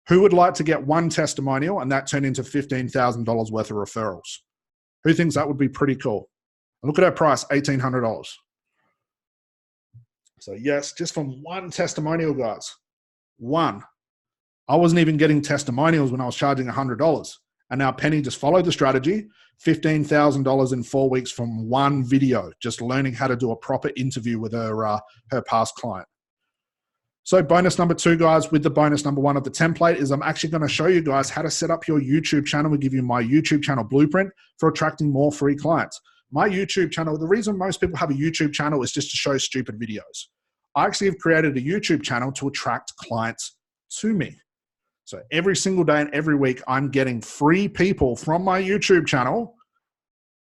[SPEAKER 1] Who would like to get one testimonial and that turned into $15,000 worth of referrals? Who thinks that would be pretty cool? And look at her price, $1,800. So yes, just from one testimonial, guys, one. I wasn't even getting testimonials when I was charging $100. And now Penny just followed the strategy, $15,000 in 4 weeks from one video, just learning how to do a proper interview with her past client. So bonus number 2, guys, with the bonus number 1 of the template is I'm actually going to show you guys how to set up your YouTube channel. We give you my YouTube channel blueprint for attracting more free clients. My YouTube channel, the reason most people have a YouTube channel is just to show stupid videos. I actually have created a YouTube channel to attract clients to me. So every single day and every week, I'm getting free people from my YouTube channel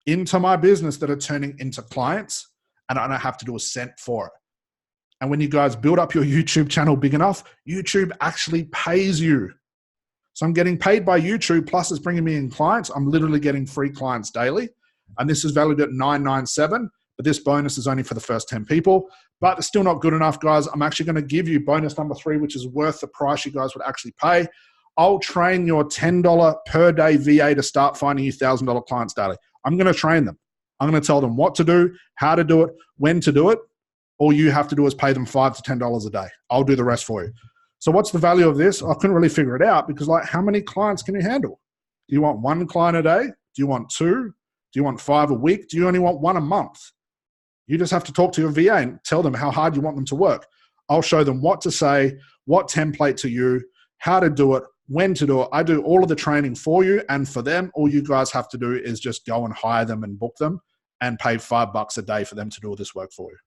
[SPEAKER 1] into my business that are turning into clients, and I don't have to do a cent for it. And when you guys build up your YouTube channel big enough, YouTube actually pays you. So I'm getting paid by YouTube, plus it's bringing me in clients. I'm literally getting free clients daily. And this is valued at $997, but this bonus is only for the first 10 people. But it's still not good enough, guys. I'm actually going to give you bonus number 3, which is worth the price you guys would actually pay. I'll train your $10 per day VA to start finding you $1,000 clients daily. I'm going to train them. I'm going to tell them what to do, how to do it, when to do it. All you have to do is pay them $5 to $10 a day. I'll do the rest for you. So what's the value of this? I couldn't really figure it out because, like, how many clients can you handle? Do you want 1 client a day? Do you want 2? Do you want 5 a week? Do you only want 1 a month? You just have to talk to your VA and tell them how hard you want them to work. I'll show them what to say, what template to use, how to do it, when to do it. I do all of the training for you and for them. All you guys have to do is just go and hire them and book them and pay $5 a day for them to do all this work for you.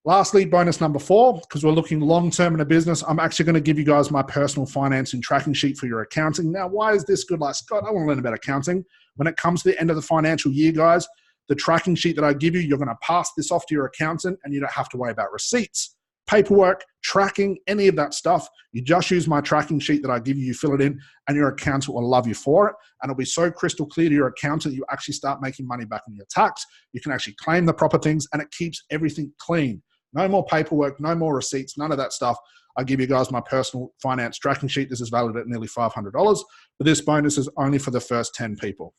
[SPEAKER 1] Lastly, bonus number 4, because we're looking long-term in a business, I'm actually going to give you guys my personal financing tracking sheet for your accounting. Now, why is this good? Like, Scott, I want to learn about accounting. When it comes to the end of the financial year, guys, the tracking sheet that I give you, you're going to pass this off to your accountant and you don't have to worry about receipts, paperwork, tracking, any of that stuff. You just use my tracking sheet that I give you, you fill it in, and your accountant will love you for it. And it'll be so crystal clear to your accountant, you actually start making money back on your tax. You can actually claim the proper things and it keeps everything clean. No more paperwork, no more receipts, none of that stuff. I give you guys my personal finance tracking sheet. This is valued at nearly $500, but this bonus is only for the first 10 people.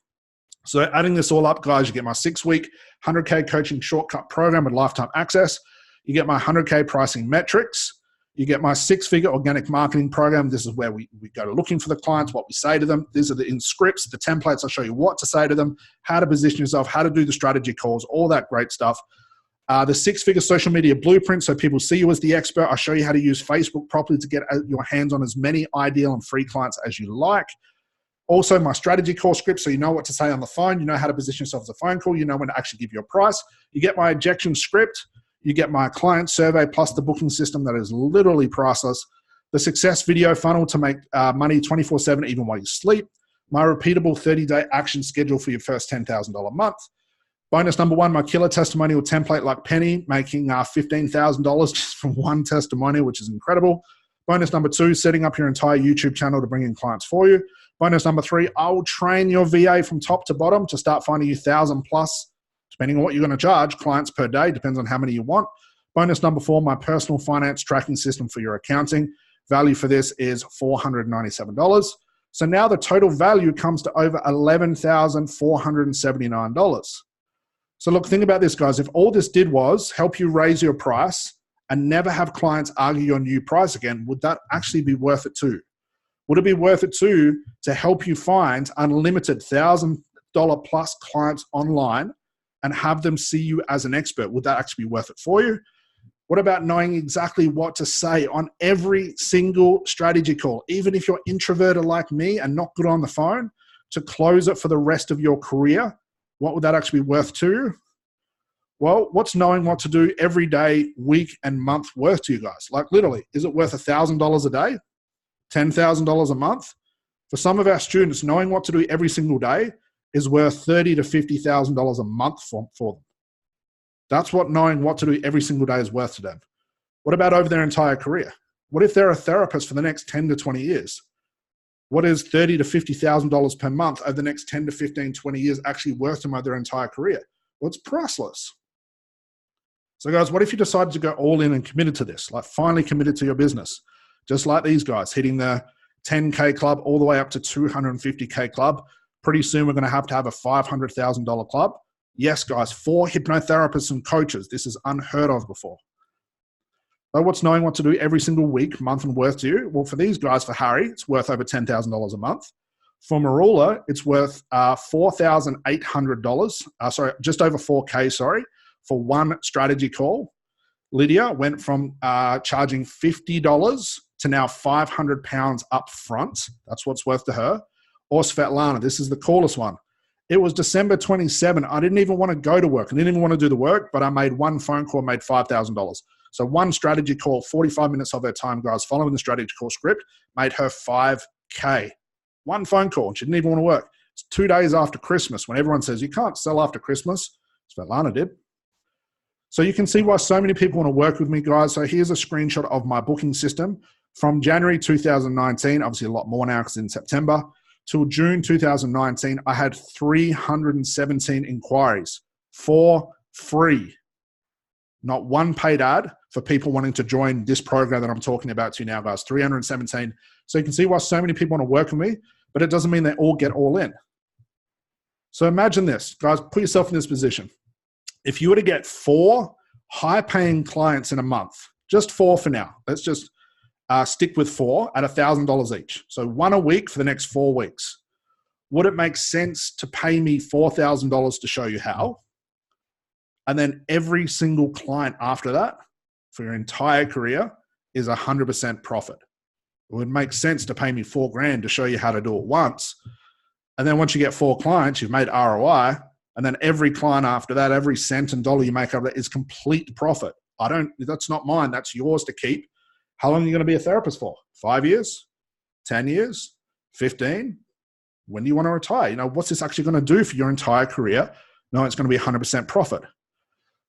[SPEAKER 1] So adding this all up, guys, you get my 6-week 100K coaching shortcut program with lifetime access. You get my 100K pricing metrics. You get my 6-figure organic marketing program. This is where we go to looking for the clients, what we say to them. These are the in scripts, the templates. I'll show you what to say to them, how to position yourself, how to do the strategy calls, all that great stuff. The 6-figure social media blueprint, so people see you as the expert. I show you how to use Facebook properly to get your hands on as many ideal and free clients as you like. Also, my strategy call script, so you know what to say on the phone. You know how to position yourself as a phone call. You know when to actually give you a price. You get my ejection script. You get my client survey plus the booking system that is literally priceless. The success video funnel to make money 24/7 even while you sleep. My repeatable 30-day action schedule for your first $10,000 month. Bonus number 1, my killer testimonial template like Penny, making $15,000 just from one testimonial, which is incredible. Bonus number 2, setting up your entire YouTube channel to bring in clients for you. Bonus number 3, I will train your VA from top to bottom to start finding you 1,000 plus, depending on what you're going to charge, clients per day, depends on how many you want. Bonus number 4, my personal finance tracking system for your accounting. Value for this is $497. So now the total value comes to over $11,479. So look, think about this, guys. If all this did was help you raise your price and never have clients argue your new price again, would that actually be worth it too? Would it be worth it too to help you find unlimited $1,000 plus clients online and have them see you as an expert? Would that actually be worth it for you? What about knowing exactly what to say on every single strategy call, even if you're introverted like me and not good on the phone, to close it for the rest of your career? What would that actually be worth to you? Well, what's knowing what to do every day, week, and month worth to you guys? Like literally, is it worth $1,000 a day? $10,000 a month? For some of our students, knowing what to do every single day is worth $30,000 to $50,000 a month for them. That's what knowing what to do every single day is worth to them. What about over their entire career? What if they're a therapist for the next 10 to 20 years? What is $30,000 to $50,000 per month over the next 10 to 15, 20 years actually worth to them over their entire career? Well, it's priceless. So guys, what if you decided to go all in and committed to this, like finally committed to your business? Just like these guys, hitting the 10K club all the way up to 250K club. Pretty soon we're going to have a $500,000 club. Yes, guys, 4 hypnotherapists and coaches. This is unheard of before. But what's knowing what to do every single week, month, and worth to you? Well, for these guys, for Harry, it's worth over $10,000 a month. For Marula, it's worth $4,800. Just over 4K, for one strategy call. Lydia went from charging $50 to now £500 up front. That's what's worth to her. Or Svetlana, this is the coolest one. It was December 27. I didn't even want to go to work. I didn't even want to do the work, but I made one phone call, made $5,000. So one strategy call, 45 minutes of her time, guys, following the strategy call script, made her $5K. One phone call. She didn't even want to work. It's 2 days after Christmas when everyone says, you can't sell after Christmas. Svetlana did. So you can see why so many people want to work with me, guys. So here's a screenshot of my booking system from January 2019, obviously a lot more now because in September, till June 2019, I had 317 inquiries for free. Not one paid ad for people wanting to join this program that I'm talking about to you now, guys. 317. So you can see why so many people want to work with me, but it doesn't mean they all get all in. So imagine this, guys, put yourself in this position. If you were to get 4 high-paying clients in a month, just 4 for now, let's just stick with 4 at $1,000 each. So 1 a week for the next 4 weeks. Would it make sense to pay me $4,000 to show you how? And then every single client after that for your entire career is 100% profit. It would make sense to pay me $4,000 to show you how to do it once. And then once you get 4 clients, you've made ROI. And then every client after that, every cent and dollar you make out of that is complete profit. That's not mine. That's yours to keep. How long are you going to be a therapist for? 5 years? 10 years? 15? When do you want to retire? What's this actually going to do for your entire career? No, it's going to be 100% profit.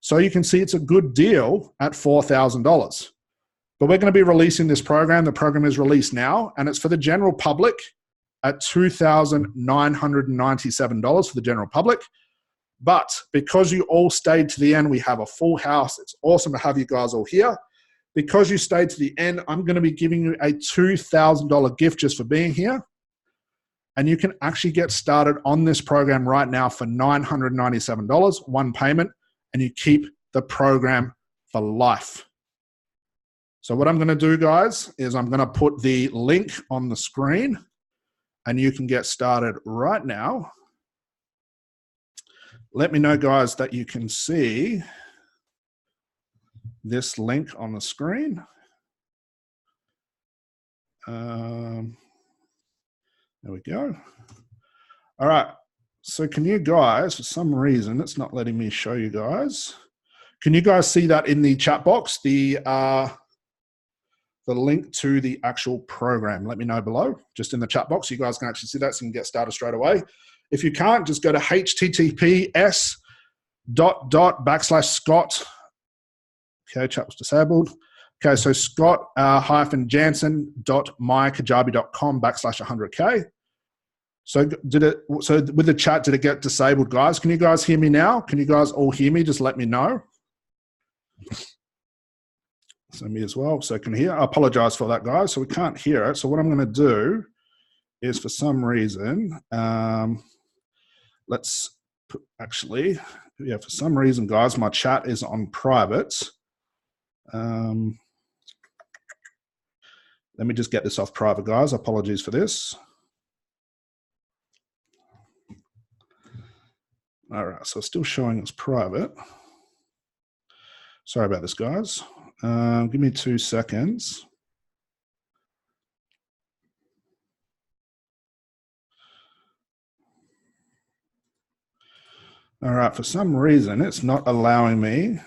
[SPEAKER 1] So you can see it's a good deal at $4,000. But we're going to be releasing this program. The program is released now, and it's for the general public at $2,997 for the general public. But because you all stayed to the end, we have a full house. It's awesome to have you guys all here. Because you stayed to the end, I'm going to be giving you a $2,000 gift just for being here. And you can actually get started on this program right now for $997, one payment, and you keep the program for life. So what I'm going to do, guys, is I'm going to put the link on the screen, and you can get started right now. Let me know, guys, that you can see this link on the screen. There we go. All right. So can you guys, for some reason, it's not letting me show you guys. Can you guys see that in the chat box, the link to the actual program? Let me know below, just in the chat box. You guys can actually see that, so you can get started straight away. If you can't, just go to https://Scott. Okay, chat was disabled. Okay, so Scott-Jansen.mykajabi.com/100K. So with the chat, did it get disabled, guys? Can you guys hear me now? Can you guys all hear me? Just let me know. So me as well. So can hear. I apologize for that, guys. So we can't hear it. So what I'm going to do is, for some reason, let's put, actually, yeah, for some reason, guys, my chat is on private. Let me just get this off private, guys. Apologies for this. All right, so still showing as private. Sorry about this, guys. Give me 2 seconds. All right, for some reason, it's not allowing me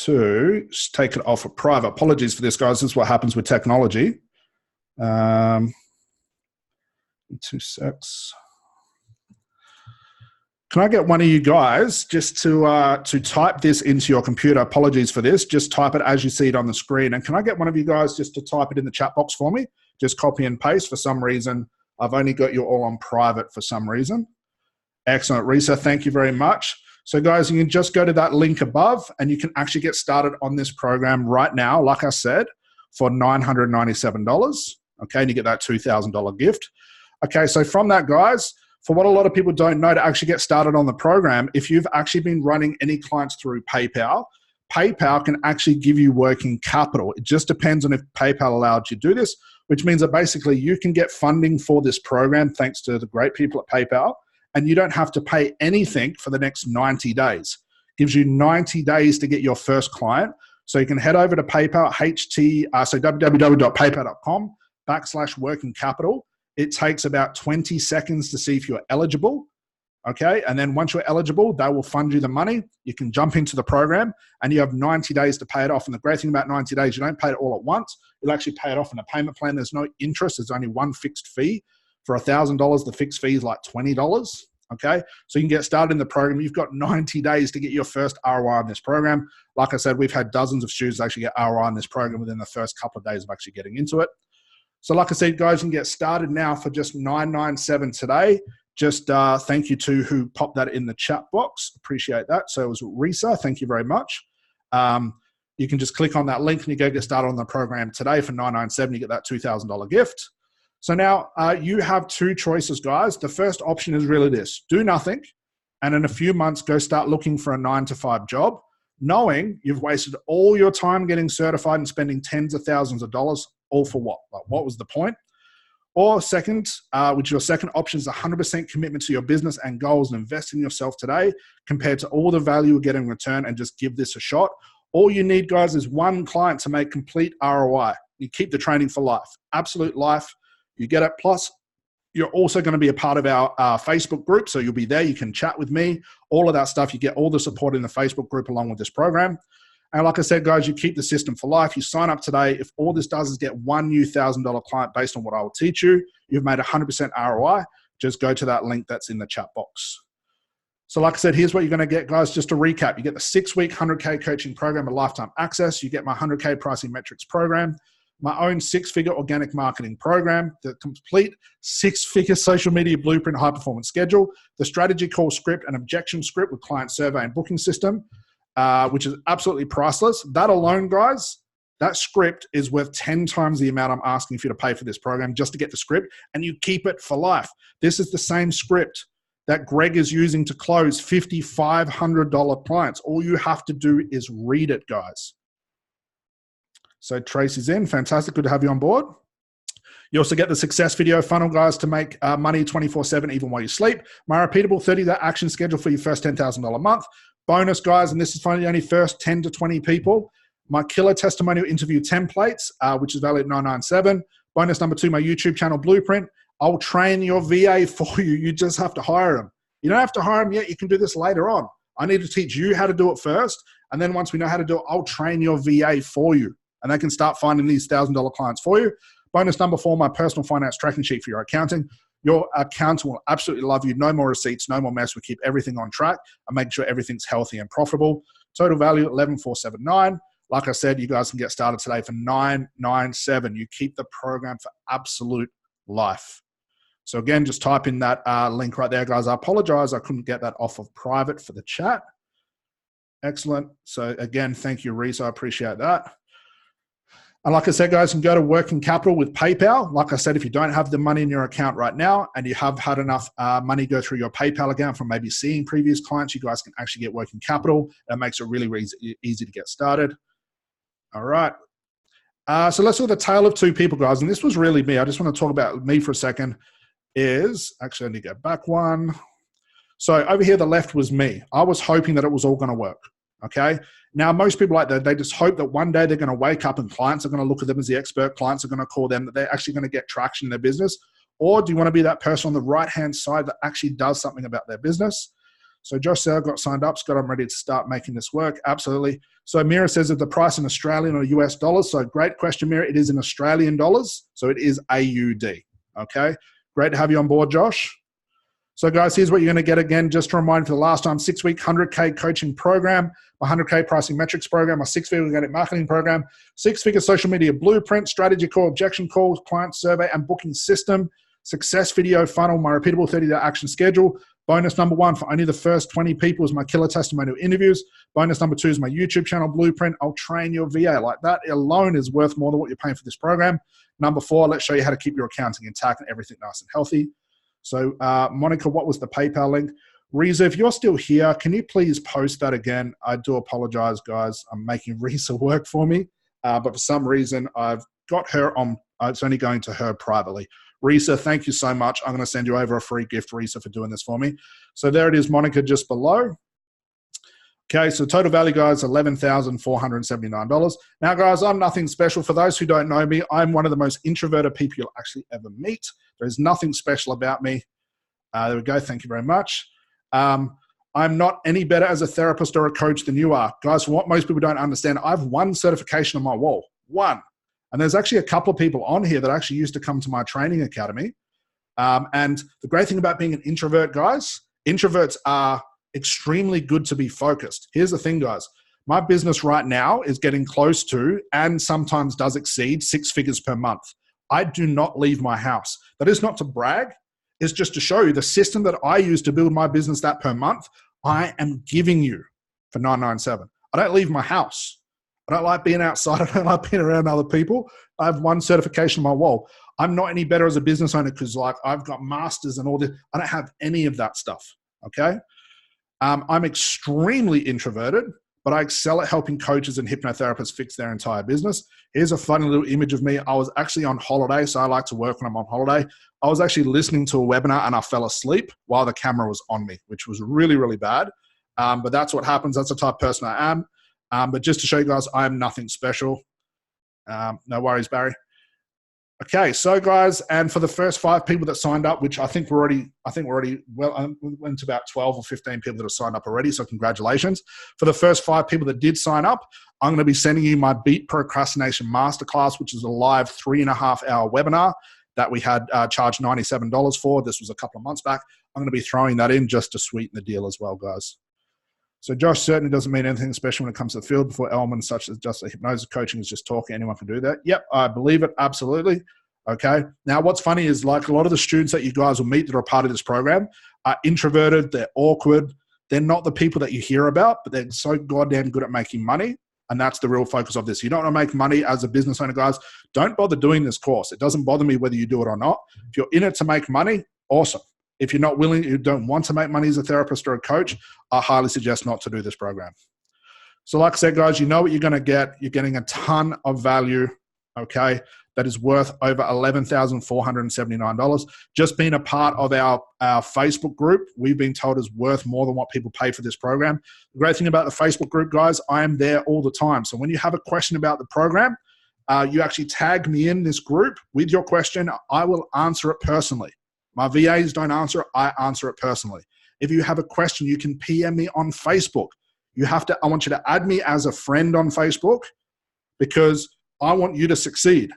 [SPEAKER 1] to take it off of private. Apologies for this, guys. This is what happens with technology. 2 secs. Can I get one of you guys just to type this into your computer? Apologies for this. Just type it as you see it on the screen. And can I get one of you guys just to type it in the chat box for me? Just copy and paste. For some reason, I've only got you all on private for some reason. Excellent, Risa. Thank you very much. So guys, you can just go to that link above and you can actually get started on this program right now, like I said, for $997. Okay, and you get that $2,000 gift. Okay, so from that, guys, for what a lot of people don't know, to actually get started on the program, if you've actually been running any clients through PayPal, PayPal can actually give you working capital. It just depends on if PayPal allowed you to do this, which means that basically you can get funding for this program thanks to the great people at PayPal, and you don't have to pay anything for the next 90 days. It gives you 90 days to get your first client. So you can head over to PayPal, www.paypal.com/working capital. It takes about 20 seconds to see if you're eligible, okay? And then once you're eligible, they will fund you the money. You can jump into the program and you have 90 days to pay it off. And the great thing about 90 days, you don't pay it all at once. You'll actually pay it off in a payment plan. There's no interest. There's only one fixed fee. For $1,000, the fixed fee is like $20, okay? So you can get started in the program. You've got 90 days to get your first ROI in this program. Like I said, we've had dozens of students actually get ROI in this program within the first couple of days of actually getting into it. So like I said, guys, you can get started now for just $997 today. Just thank you to who popped that in the chat box. Appreciate that. So it was Risa. Thank you very much. You can just click on that link and you go get started on the program today for $997. You get that $2,000 gift. So now you have 2 choices, guys. The first option is really this: do nothing, and in a few months, go start looking for a 9-to-5 job, knowing you've wasted all your time getting certified and spending tens of thousands of dollars, all for what? Like, what was the point? Or second, which your second option is 100% commitment to your business and goals and invest in yourself today compared to all the value you're getting in return, and just give this a shot. All you need, guys, is 1 client to make complete ROI. You keep the training for life, absolute life. You get it. Plus, you're also going to be a part of our Facebook group. So you'll be there. You can chat with me, all of that stuff. You get all the support in the Facebook group along with this program. And like I said, guys, you keep the system for life. You sign up today. If all this does is get 1 new $1,000 client based on what I will teach you, you've made 100% ROI. Just go to that link that's in the chat box. So like I said, here's what you're going to get, guys. Just to recap, you get the 6-week 100K coaching program with lifetime access. You get my 100K pricing metrics program, my own 6-figure organic marketing program, the complete 6-figure social media blueprint high performance schedule, the strategy call script and objection script with client survey and booking system, which is absolutely priceless. That alone, guys, that script is worth 10 times the amount I'm asking for you to pay for this program just to get the script, and you keep it for life. This is the same script that Greg is using to close $5,500 clients. All you have to do is read it, guys. So Tracy's in. Fantastic. Good to have you on board. You also get the success video funnel, guys, to make money 24/7 even while you sleep. My repeatable 30-day action schedule for your first $10,000 a month. Bonus, guys, and this is for the only first 10 to 20 people. my killer testimonial interview templates, which is valued at $997. Bonus number 2, my YouTube channel Blueprint. I'll train your VA for you. You just have to hire them. You don't have to hire them yet. You can do this later on. I need to teach you how to do it first. And then once we know how to do it, I'll train your VA for you. And they can start finding these $1,000 clients for you. Bonus number 4, my personal finance tracking sheet for your accounting. Your accountant will absolutely love you. No more receipts, no more mess. We keep everything on track and make sure everything's healthy and profitable. Total value, $11,479. Like I said, you guys can get started today for $997. You keep the program for absolute life. So again, just type in that link right there, guys. I apologize. I couldn't get that off of private for the chat. Excellent. So again, thank you, Reese. I appreciate that. And like I said, guys, you can go to working capital with PayPal. Like I said, if you don't have the money in your account right now and you have had enough money go through your PayPal account from maybe seeing previous clients, you guys can actually get working capital. That makes it really, really easy to get started. All right. So let's look at the tale of two people, guys. And this was really me. I just want to talk about me for a second. Actually, I need to go back one. So over here, the left was me. I was hoping that it was all going to work. Okay. Now, most people like that, they just hope that one day they're going to wake up and clients are going to look at them as the expert. Clients are going to call them, that they're actually going to get traction in their business. Or do you want to be that person on the right-hand side that actually does something about their business? So Josh Sale got signed up. Scott, I'm ready to start making this work. Absolutely. So Mira says, is the price in Australian or US dollars? So great question, Mira. It is in Australian dollars. So it is AUD. Okay. Great to have you on board, Josh. So guys, here's what you're going to get again. Just to remind you for the last time, 6-week, 100K coaching program, my 100K pricing metrics program, my 6-figure organic marketing program, 6-figure social media blueprint, strategy call, objection calls, client survey and booking system, success video funnel, my repeatable 30-day action schedule. Bonus number 1 for only the first 20 people is my killer testimonial interviews. Bonus number 2 is my YouTube channel blueprint. I'll train your VA. Like that alone is worth more than what you're paying for this program. Number 4, let's show you how to keep your accounting intact and everything nice and healthy. So Monica, what was the PayPal link? Reza, if you're still here, can you please post that again? I do apologize, guys. I'm making Reza work for me. But for some reason, I've got her on. It's only going to her privately. Reza, thank you so much. I'm going to send you over a free gift, Reza, for doing this for me. So there it is, Monica, just below. Okay, so total value, guys, $11,479. Now, guys, I'm nothing special. For those who don't know me, I'm one of the most introverted people you'll actually ever meet. There's nothing special about me. There we go. Thank you very much. I'm not any better as a therapist or a coach than you are. Guys, for what most people don't understand, I have 1 certification on my wall. 1. And there's actually a couple of people on here that actually used to come to my training academy. And the great thing about being an introvert, guys, introverts are extremely good to be focused. Here's the thing, guys. My business right now is getting close to, and sometimes does exceed, 6 figures per month. I do not leave my house. That is not to brag. It's just to show you the system that I use to build my business that per month, I am giving you for $997. I don't leave my house. I don't like being outside. I don't like being around other people. I have 1 certification on my wall. I'm not any better as a business owner because like I've got masters and all this. I don't have any of that stuff. Okay. I'm extremely introverted, but I excel at helping coaches and hypnotherapists fix their entire business. Here's a funny little image of me. I was actually on holiday, so I like to work when I'm on holiday. I was actually listening to a webinar and I fell asleep while the camera was on me, which was really, really bad. But that's what happens. That's the type of person I am. But just to show you guys, I am nothing special. No worries, Barry. Okay, so guys, and for the first 5 people that signed up, which I think we're already well, we went to about 12 or 15 people that have signed up already, so congratulations. For the first 5 people that did sign up, I'm going to be sending you my Beat Procrastination Masterclass, which is a live 3.5-hour webinar that we had charged $97 for. This was a couple of months back. I'm going to be throwing that in just to sweeten the deal as well, guys. So Josh certainly doesn't mean anything special when it comes to the field before elements such as just a hypnosis coaching is just talking. Anyone can do that. Yep, I believe it. Absolutely. Okay. Now, what's funny is like a lot of the students that you guys will meet that are a part of this program are introverted. They're awkward. They're not the people that you hear about, but they're so goddamn good at making money. And that's the real focus of this. You don't want to make money as a business owner, guys. Don't bother doing this course. It doesn't bother me whether you do it or not. If you're in it to make money, awesome. If you're not willing, you don't want to make money as a therapist or a coach, I highly suggest not to do this program. So like I said, guys, you know what you're going to get. You're getting a ton of value, okay? that is worth over $11,479. Just being a part of our Facebook group, we've been told is worth more than what people pay for this program. The great thing about the Facebook group, guys, I am there all the time. So when you have a question about the program, you actually tag me in this group with your question. I will answer it personally. My VAs don't answer it. I answer it personally. If you have a question, you can PM me on Facebook. I want you to add me as a friend on Facebook because I want you to succeed.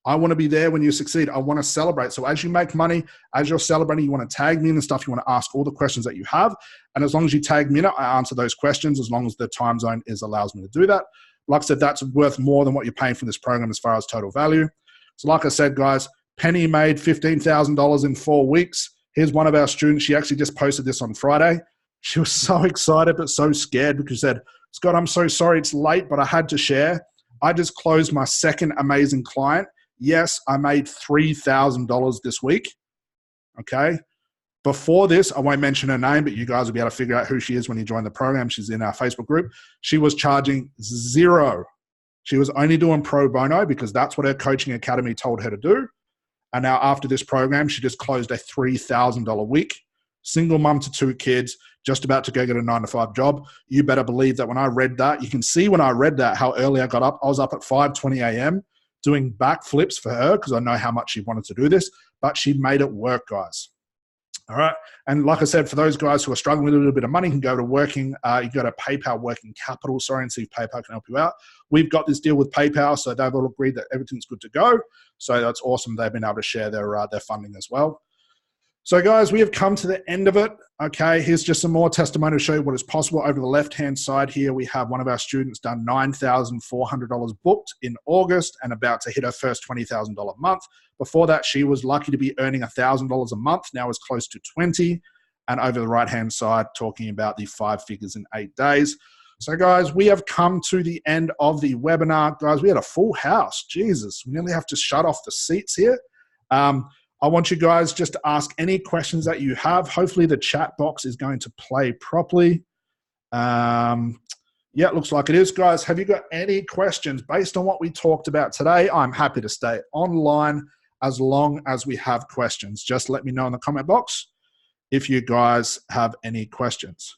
[SPEAKER 1] I want to be there when you succeed. I want to celebrate. So as you make money, as you're celebrating, you want to tag me in and stuff. You want to ask all the questions that you have. And as long as you tag me in it, I answer those questions as long as the time zone allows me to do that. Like I said, that's worth more than what you're paying for this program as far as total value. So like I said, guys, Penny made $15,000 in 4 weeks. Here's one of our students. She actually just posted this on Friday. She was so excited but so scared because she said, Scott, I'm so sorry it's late, but I had to share. I just closed my second amazing client. Yes, I made $3,000 this week, okay? Before this, I won't mention her name, but you guys will be able to figure out who she is when you join the program. She's in our Facebook group. She was charging $0. She was only doing pro bono because that's what her coaching academy told her to do. And now after this program, she just closed a $3,000 week. Single mom to 2 kids, just about to go get a 9-to-5 job. You better believe that when I read that, you can see when I read that how early I got up. I was up at 5:20 a.m. doing backflips for her because I know how much she wanted to do this, but she made it work, guys. All right. And like I said, for those guys who are struggling with a little bit of money, you can go to you go to PayPal Working Capital, and see if PayPal can help you out. We've got this deal with PayPal, so they've all agreed that everything's good to go. So that's awesome. They've been able to share their funding as well. So guys, we have come to the end of it. Okay, here's just some more testimony to show you what is possible. Over the left-hand side here, we have one of our students done $9,400 booked in August and about to hit her first $20,000 month. Before that, she was lucky to be earning $1,000 a month. Now is close to 20. And over the right-hand side, talking about the 5 figures in 8 days. So guys, we have come to the end of the webinar. Guys, we had a full house. Jesus, we nearly have to shut off the seats here. I want you guys just to ask any questions that you have. Hopefully the chat box is going to play properly. Yeah, it looks like it is. Guys, have you got any questions based on what we talked about today? I'm happy to stay online as long as we have questions. Just let me know in the comment box if you guys have any questions.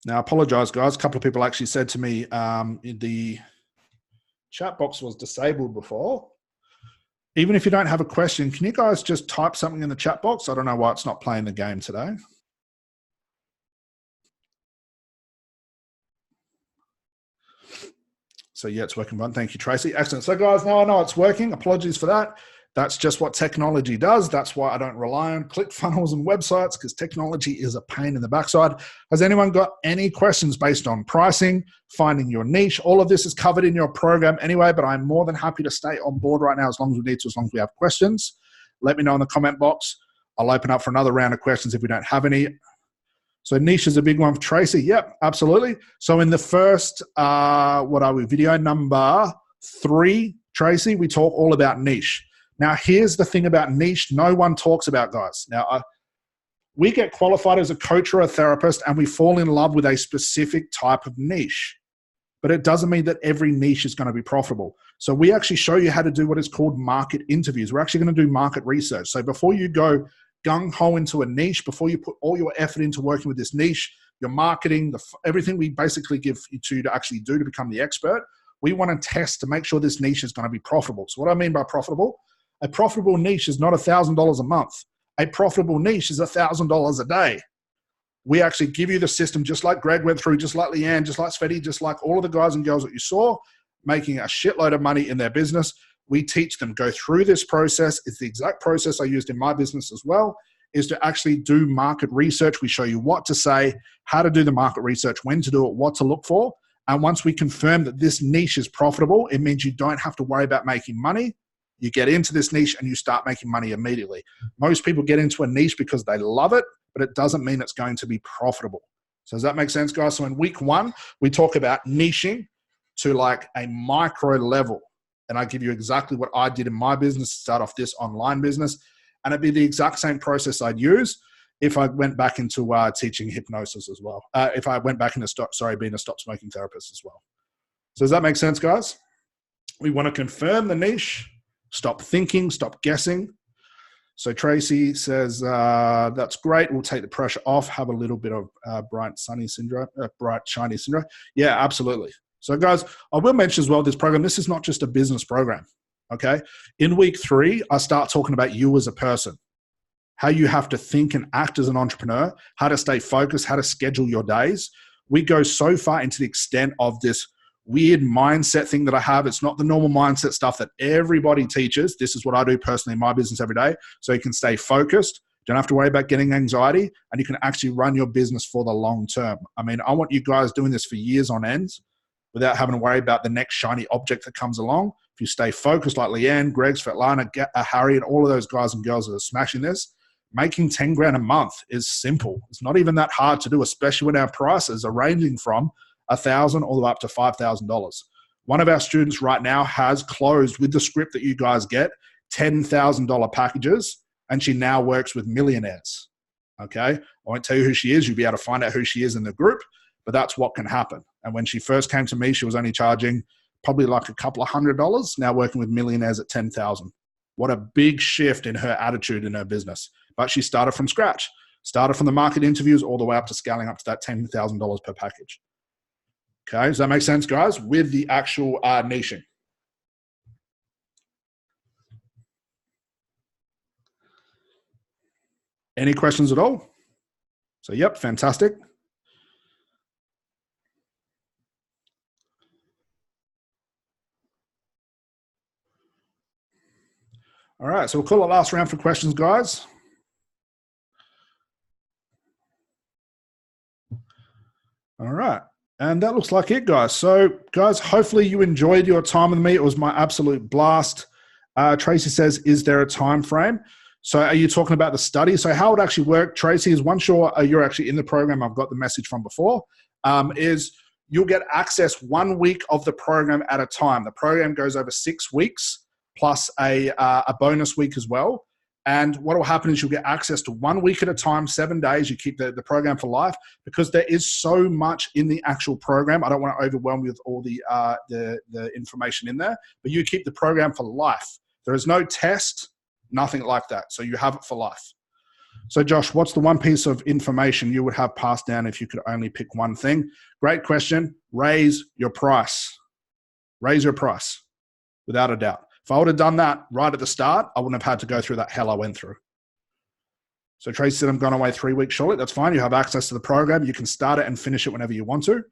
[SPEAKER 1] Now, I apologize, guys. A couple of people actually said to me the chat box was disabled before. Even if you don't have a question, can you guys just type something in the chat box? I don't know why it's not playing the game today. So yeah, it's working fine. Thank you, Tracy. Excellent. So guys, now I know it's working. Apologies for that. That's just what technology does. That's why I don't rely on ClickFunnels and websites, because technology is a pain in the backside. Has anyone got any questions based on pricing, finding your niche? All of this is covered in your program anyway, but I'm more than happy to stay on board right now as long as we need to, as long as we have questions. Let me know in the comment box. I'll open up for another round of questions if we don't have any. So niche is a big one for Tracy. Yep, absolutely. So in the first, video number 3, Tracy, we talk all about niche. Now, here's the thing about niche no one talks about, guys. Now, we get qualified as a coach or a therapist and we fall in love with a specific type of niche. But it doesn't mean that every niche is going to be profitable. So we actually show you how to do what is called market interviews. We're actually going to do market research. So before you go gung-ho into a niche, before you put all your effort into working with this niche, your marketing, everything we basically give you to actually do to become the expert, we want to test to make sure this niche is going to be profitable. So what I mean by profitable, a profitable niche is not $1,000 a month. A profitable niche is $1,000 a day. We actually give you the system just like Greg went through, just like Leanne, just like Sveti, just like all of the guys and girls that you saw making a shitload of money in their business. We teach them, go through this process. It's the exact process I used in my business as well, is to actually do market research. We show you what to say, how to do the market research, when to do it, what to look for. And once we confirm that this niche is profitable, it means you don't have to worry about making money. You get into this niche and you start making money immediately. Most people get into a niche because they love it, but it doesn't mean it's going to be profitable. So does that make sense, guys? So in week 1, we talk about niching to like a micro level. And I give you exactly what I did in my business to start off this online business. And it'd be the exact same process I'd use if I went back into teaching hypnosis as well. If I went back into being a stop smoking therapist as well. So does that make sense, guys? We want to confirm the niche, stop thinking, stop guessing. So Tracy says, that's great. We'll take the pressure off, have a little bit of bright, shiny syndrome. Yeah, absolutely. So guys, I will mention as well, this program, this is not just a business program, okay? In week 3, I start talking about you as a person, how you have to think and act as an entrepreneur, how to stay focused, how to schedule your days. We go so far into the extent of this weird mindset thing that I have. It's not the normal mindset stuff that everybody teaches. This is what I do personally in my business every day. So you can stay focused, don't have to worry about getting anxiety, and you can actually run your business for the long term. I mean, I want you guys doing this for years on end without having to worry about the next shiny object that comes along. If you stay focused like Leanne, Greg, Svetlana, Harry, and all of those guys and girls that are smashing this, making 10 grand a month is simple. It's not even that hard to do, especially when our prices are ranging from $1,000 all the way up to $5,000. One of our students right now has closed with the script that you guys get $10,000 packages, and she now works with millionaires. Okay, I won't tell you who she is. You'll be able to find out who she is in the group, but that's what can happen. And when she first came to me, she was only charging probably like a couple of $100. Now working with millionaires at 10,000. What a big shift in her attitude in her business. But she started from scratch. Started from the market interviews all the way up to scaling up to that $10,000 per package. Okay, does that make sense, guys? With the actual niching. Any questions at all? So, yep, fantastic. All right, so we'll call it last round for questions, guys. All right. And that looks like it, guys. So, guys, hopefully you enjoyed your time with me. It was my absolute blast. Tracy says, is there a time frame? So are you talking about the study? So how it actually works, Tracy, is once you're actually in the program, I've got the message from before, is you'll get access 1 week of the program at a time. The program goes over 6 weeks plus a bonus week as well. And what will happen is you'll get access to 1 week at a time, 7 days. You keep the program for life because there is so much in the actual program. I don't want to overwhelm you with all the information in there, but you keep the program for life. There is no test, nothing like that. So you have it for life. So Josh, what's the one piece of information you would have passed down if you could only pick one thing? Great question. Raise your price. Raise your price, without a doubt. If I would have done that right at the start, I wouldn't have had to go through that hell I went through. So Tracy said, I'm going away 3 weeks shortly. That's fine. You have access to the program. You can start it and finish it whenever you want to.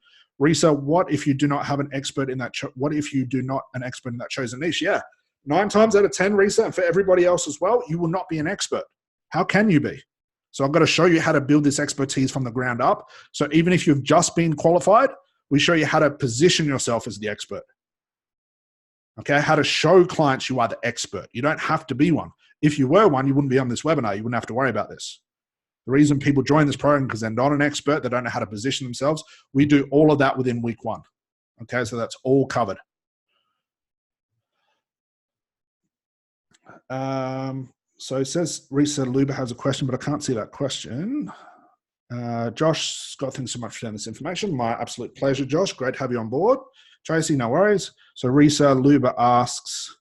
[SPEAKER 1] Risa, what if you do not have an expert in that? What if you do not an expert in that chosen niche? Yeah. 9 times out of 10, Risa, and for everybody else as well, you will not be an expert. How can you be? So I've got to show you how to build this expertise from the ground up. So even if you've just been qualified, we show you how to position yourself as the expert. Okay, how to show clients you are the expert. You don't have to be one. If you were one, you wouldn't be on this webinar. You wouldn't have to worry about this. The reason people join this program is because they're not an expert. They don't know how to position themselves. We do all of that within week 1. Okay, so that's all covered. So it says, Risa Luba has a question, but I can't see that question. Josh, Scott, thanks so much for sharing this information. My absolute pleasure, Josh. Great to have you on board. Tracy, no worries. So Risa Luba asks,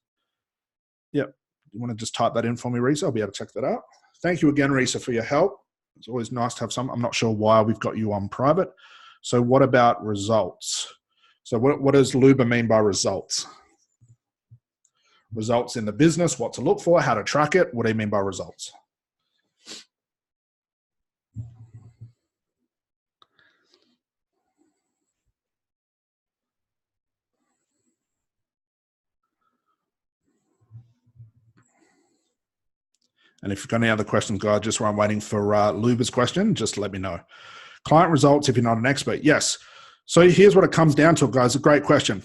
[SPEAKER 1] yep, you want to just type that in for me, Risa? I'll be able to check that out. Thank you again, Risa, for your help. It's always nice to have some. I'm not sure why we've got you on private. So what about results? So what does Luba mean by results? Results in the business, what to look for, how to track it. What do you mean by results? And if you've got any other questions, guys, just while I'm waiting for Luba's question, just let me know. Client results if you're not an expert. Yes. So here's what it comes down to, guys. A great question.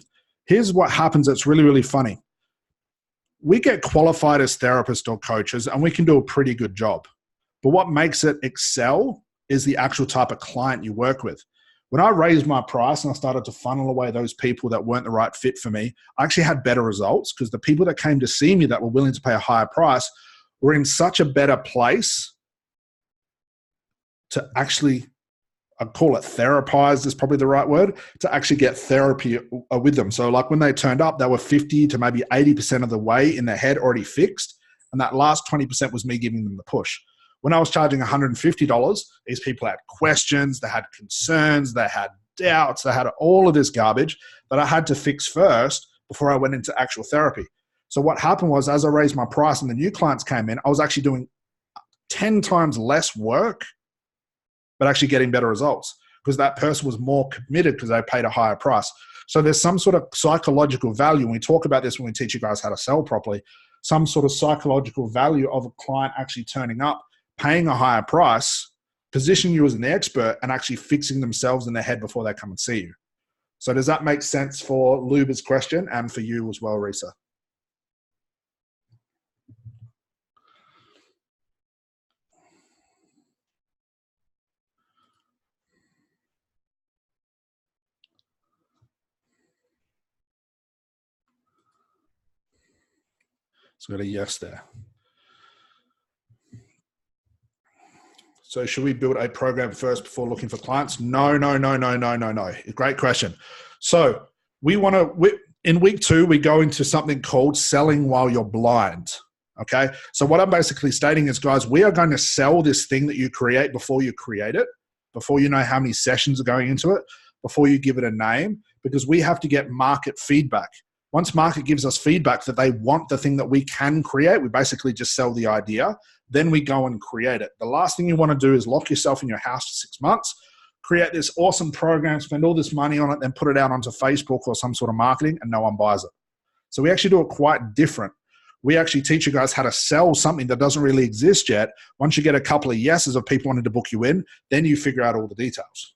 [SPEAKER 1] Here's what happens that's really, really funny. We get qualified as therapists or coaches, and we can do a pretty good job. But what makes it excel is the actual type of client you work with. When I raised my price and I started to funnel away those people that weren't the right fit for me, I actually had better results because the people that came to see me that were willing to pay a higher price we're in such a better place to actually, I'd call it therapized is probably the right word, to actually get therapy with them. So like when they turned up, they were 50 to maybe 80% of the way in their head already fixed. And that last 20% was me giving them the push. When I was charging $150, these people had questions, they had concerns, they had doubts, they had all of this garbage that I had to fix first before I went into actual therapy. So what happened was, as I raised my price and the new clients came in, I was actually doing 10 times less work, but actually getting better results because that person was more committed because they paid a higher price. So there's some sort of psychological value. And we talk about this when we teach you guys how to sell properly, some sort of psychological value of a client actually turning up, paying a higher price, positioning you as an expert and actually fixing themselves in their head before they come and see you. So does that make sense for Luba's question and for you as well, Risa? So got a yes there. So should we build a program first before looking for clients? No. Great question. So we want to, in week 2, we go into something called selling while you're blind. Okay. So what I'm basically stating is, guys, we are going to sell this thing that you create before you create it, before you know how many sessions are going into it, before you give it a name, because we have to get market feedback. Once market gives us feedback that they want the thing that we can create, we basically just sell the idea. Then we go and create it. The last thing you want to do is lock yourself in your house for 6 months, create this awesome program, spend all this money on it, then put it out onto Facebook or some sort of marketing and no one buys it. So we actually do it quite different. We actually teach you guys how to sell something that doesn't really exist yet. Once you get a couple of yeses of people wanting to book you in, then you figure out all the details.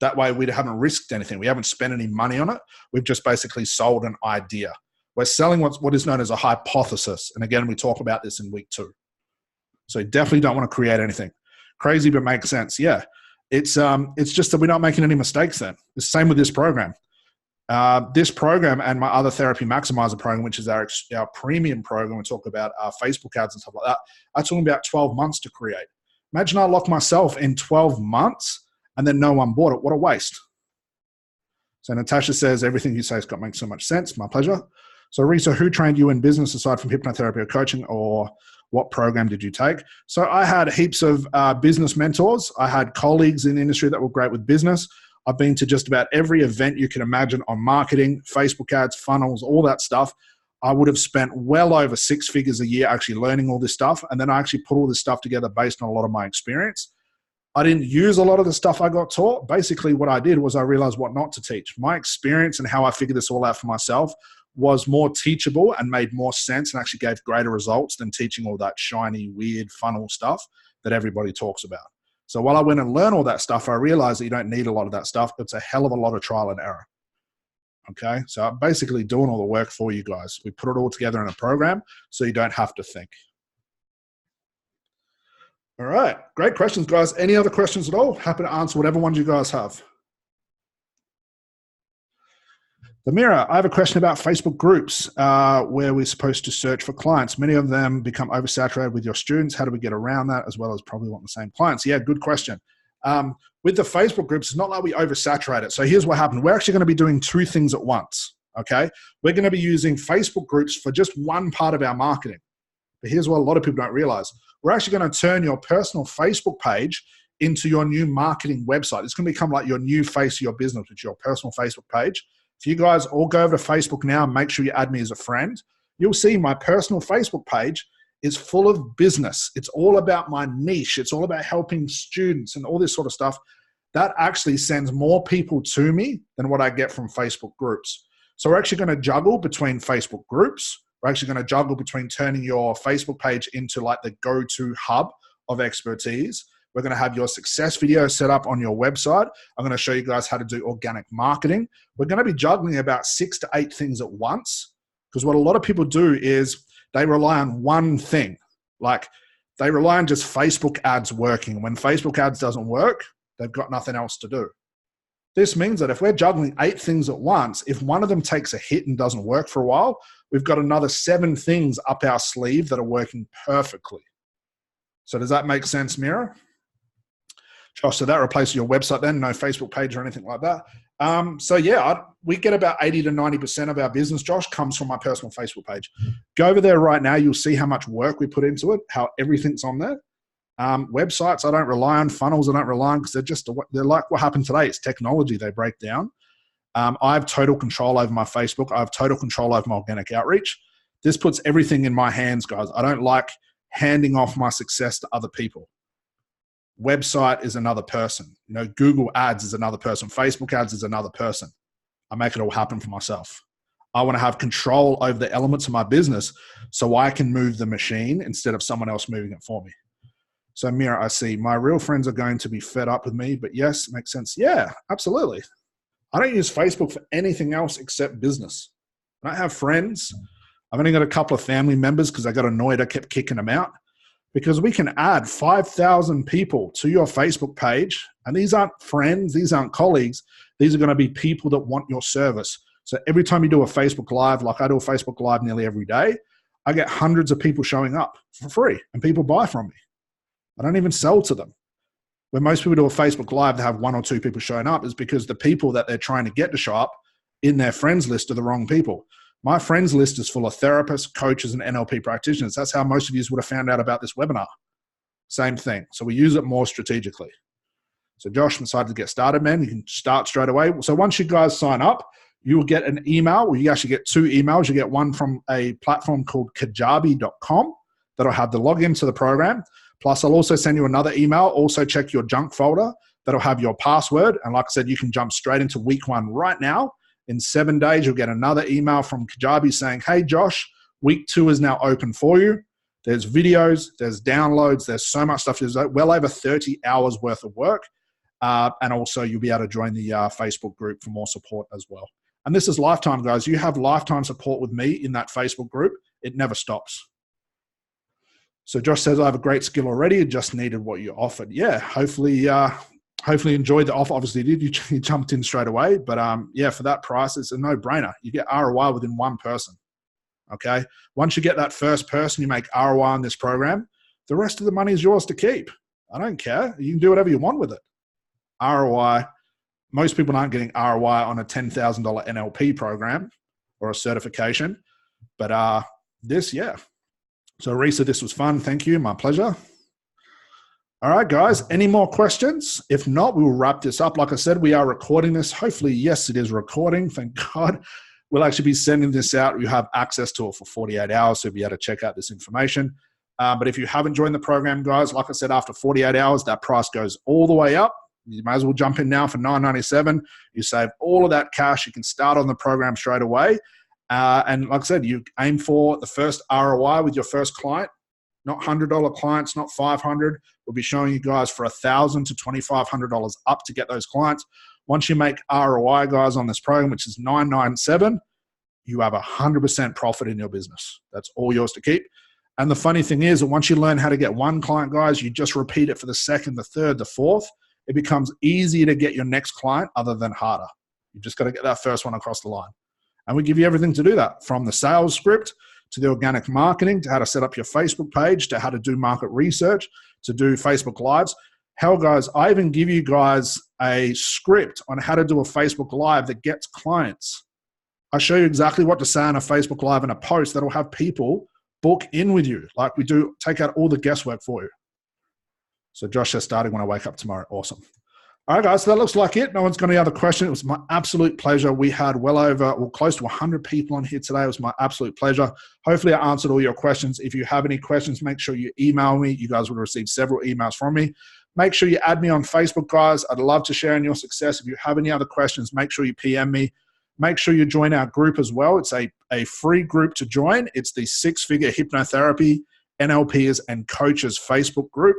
[SPEAKER 1] That way we haven't risked anything. We haven't spent any money on it. We've just basically sold an idea. We're selling what is known as a hypothesis. And again, we talk about this in week 2. So you definitely don't want to create anything. Crazy, but makes sense. Yeah. It's just that we're not making any mistakes then. It's the same with this program. This program and my other Therapy Maximizer program, which is our premium program, we talk about our Facebook ads and stuff like that. I'm talking about 12 months to create. Imagine I lock myself in 12 months and then no one bought it. What a waste. So Natasha says, everything you say has makes so much sense. My pleasure. So Risa, who trained you in business aside from hypnotherapy or coaching, or what program did you take? So I had heaps of business mentors. I had colleagues in the industry that were great with business. I've been to just about every event you can imagine on marketing, Facebook ads, funnels, all that stuff. I would have spent well over 6 figures a year actually learning all this stuff. And then I actually put all this stuff together based on a lot of my experience. I didn't use a lot of the stuff I got taught. Basically, what I did was I realized what not to teach. My experience and how I figured this all out for myself was more teachable and made more sense and actually gave greater results than teaching all that shiny, weird funnel stuff that everybody talks about. So while I went and learned all that stuff, I realized that you don't need a lot of that stuff. It's a hell of a lot of trial and error. Okay, so I'm basically doing all the work for you guys. We put it all together in a program so you don't have to think. All right, great questions, guys. Any other questions at all? Happy to answer whatever ones you guys have. Amira, I have a question about Facebook groups where we're supposed to search for clients. Many of them become oversaturated with your students. How do we get around that, as well as probably want the same clients? Yeah, good question. With the Facebook groups, it's not like we oversaturate it. So here's what happened. We're actually going to be doing 2 things at once, okay? We're going to be using Facebook groups for just one part of our marketing. But here's what a lot of people don't realize. We're actually going to turn your personal Facebook page into your new marketing website. It's going to become like your new face of your business, which is your personal Facebook page. If you guys all go over to Facebook now and make sure you add me as a friend, you'll see my personal Facebook page is full of business. It's all about my niche. It's all about helping students and all this sort of stuff. That actually sends more people to me than what I get from Facebook groups. So we're actually going to juggle between Facebook groups. We're actually going to juggle between turning your Facebook page into like the go-to hub of expertise. We're going to have your success video set up on your website. I'm going to show you guys how to do organic marketing. We're going to be juggling about 6 to 8 things at once, because what a lot of people do is they rely on one thing. Like they rely on just Facebook ads working. When Facebook ads doesn't work, they've got nothing else to do. This means that if we're juggling 8 things at once, if one of them takes a hit and doesn't work for a while, we've got another 7 things up our sleeve that are working perfectly. So does that make sense, Mira? Josh, so that replaces your website then, no Facebook page or anything like that. So yeah, we get about 80 to 90% of our business, Josh, comes from my personal Facebook page. Go over there right now. You'll see how much work we put into it, how everything's on there. Websites, I don't rely on. Funnels, I don't rely on, because they're like what happened today. It's technology. They break down. I have total control over my Facebook. I have total control over my organic outreach. This puts everything in my hands, guys. I don't like handing off my success to other people. Website is another person. You know, Google ads is another person. Facebook ads is another person. I make it all happen for myself. I want to have control over the elements of my business so I can move the machine instead of someone else moving it for me. So Mira, I see my real friends are going to be fed up with me, but yes, it makes sense. Yeah, absolutely. I don't use Facebook for anything else except business. I don't have friends. I've only got a couple of family members because I got annoyed. I kept kicking them out. Because we can add 5,000 people to your Facebook page, and these aren't friends, these aren't colleagues, these are going to be people that want your service. So every time you do a Facebook Live, like I do a Facebook Live nearly every day, I get hundreds of people showing up for free, and people buy from me. I don't even sell to them. When most people do a Facebook Live, they have 1 or 2 people showing up, is because the people that they're trying to get to show up in their friends list are the wrong people. My friends list is full of therapists, coaches, and NLP practitioners. That's how most of you would have found out about this webinar. Same thing. So we use it more strategically. So Josh decided to get started, man. You can start straight away. So once you guys sign up, you will get an email. Well, you actually get 2 emails. You get one from a platform called kajabi.com that'll have the login to the program. Plus, I'll also send you another email. Also check your junk folder. That'll have your password. And like I said, you can jump straight into week 1 right now. In 7 days, you'll get another email from Kajabi saying, hey, Josh, week 2 is now open for you. There's videos, there's downloads, there's so much stuff. There's well over 30 hours worth of work. And also you'll be able to join the Facebook group for more support as well. And this is lifetime, guys. You have lifetime support with me in that Facebook group. It never stops. So Josh says, I have a great skill already. I just needed what you offered. Yeah, hopefully enjoyed the offer. Obviously you did. You jumped in straight away. But yeah, for that price, it's a no-brainer. You get ROI within 1 person. Okay? Once you get that first person, you make ROI on this program, the rest of the money is yours to keep. I don't care. You can do whatever you want with it. ROI. Most people aren't getting ROI on a $10,000 NLP program or a certification. But this, yeah. So Risa, this was fun. Thank you. My pleasure. All right, guys, any more questions? If not, we will wrap this up. Like I said, we are recording this. Hopefully, yes, it is recording. Thank God. We'll actually be sending this out. You have access to it for 48 hours, so you'll be able to check out this information. But if you haven't joined the program, guys, like I said, after 48 hours, that price goes all the way up. You might as well jump in now for $9.97. You save all of that cash. You can start on the program straight away. And like I said, you aim for the first ROI with your first client. Not $100 clients, not $500. We'll be showing you guys for $1,000 to $2,500 up to get those clients. Once you make ROI, guys, on this program, which is $997, you have 100% profit in your business. That's all yours to keep. And the funny thing is that once you learn how to get 1 client, guys, you just repeat it for the 2nd, the 3rd, the 4th. It becomes easier to get your next client other than harder. You've just got to get that first one across the line. And we give you everything to do that, from the sales script to the organic marketing, to how to set up your Facebook page, to how to do market research, to do Facebook Lives. Hell, guys, I even give you guys a script on how to do a Facebook Live that gets clients. I show you exactly what to say on a Facebook Live and a post that'll have people book in with you. Like we do, take out all the guesswork for you. So Josh says, starting when I wake up tomorrow. Awesome. All right, guys, so that looks like it. No one's got any other question. It was my absolute pleasure. We had close to 100 people on here today. It was my absolute pleasure. Hopefully I answered all your questions. If you have any questions, make sure you email me. You guys will receive several emails from me. Make sure you add me on Facebook, guys. I'd love to share in your success. If you have any other questions, make sure you PM me. Make sure you join our group as well. It's a free group to join. It's the 6-Figure Hypnotherapy, NLPers, and Coaches Facebook group.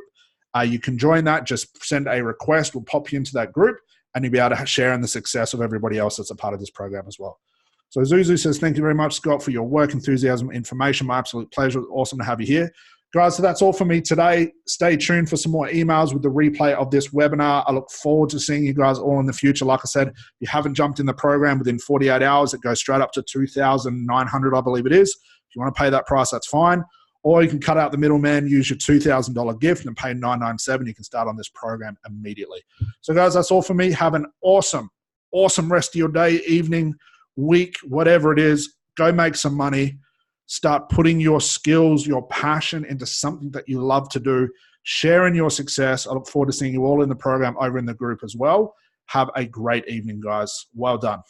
[SPEAKER 1] You can join that. Just send a request. We'll pop you into that group, and you'll be able to share in the success of everybody else that's a part of this program as well. So Zuzu says, thank you very much, Scott, for your work, enthusiasm, information. My absolute pleasure. Awesome to have you here. Guys, so that's all for me today. Stay tuned for some more emails with the replay of this webinar. I look forward to seeing you guys all in the future. Like I said, if you haven't jumped in the program within 48 hours, it goes straight up to $2,900, I believe it is. If you want to pay that price, that's fine. Or you can cut out the middleman, use your $2,000 gift and pay $997. You can start on this program immediately. So guys, that's all for me. Have an awesome rest of your day, evening, week, whatever it is. Go make some money. Start putting your skills, your passion into something that you love to do. Sharing your success. I look forward to seeing you all in the program over in the group as well. Have a great evening, guys. Well done.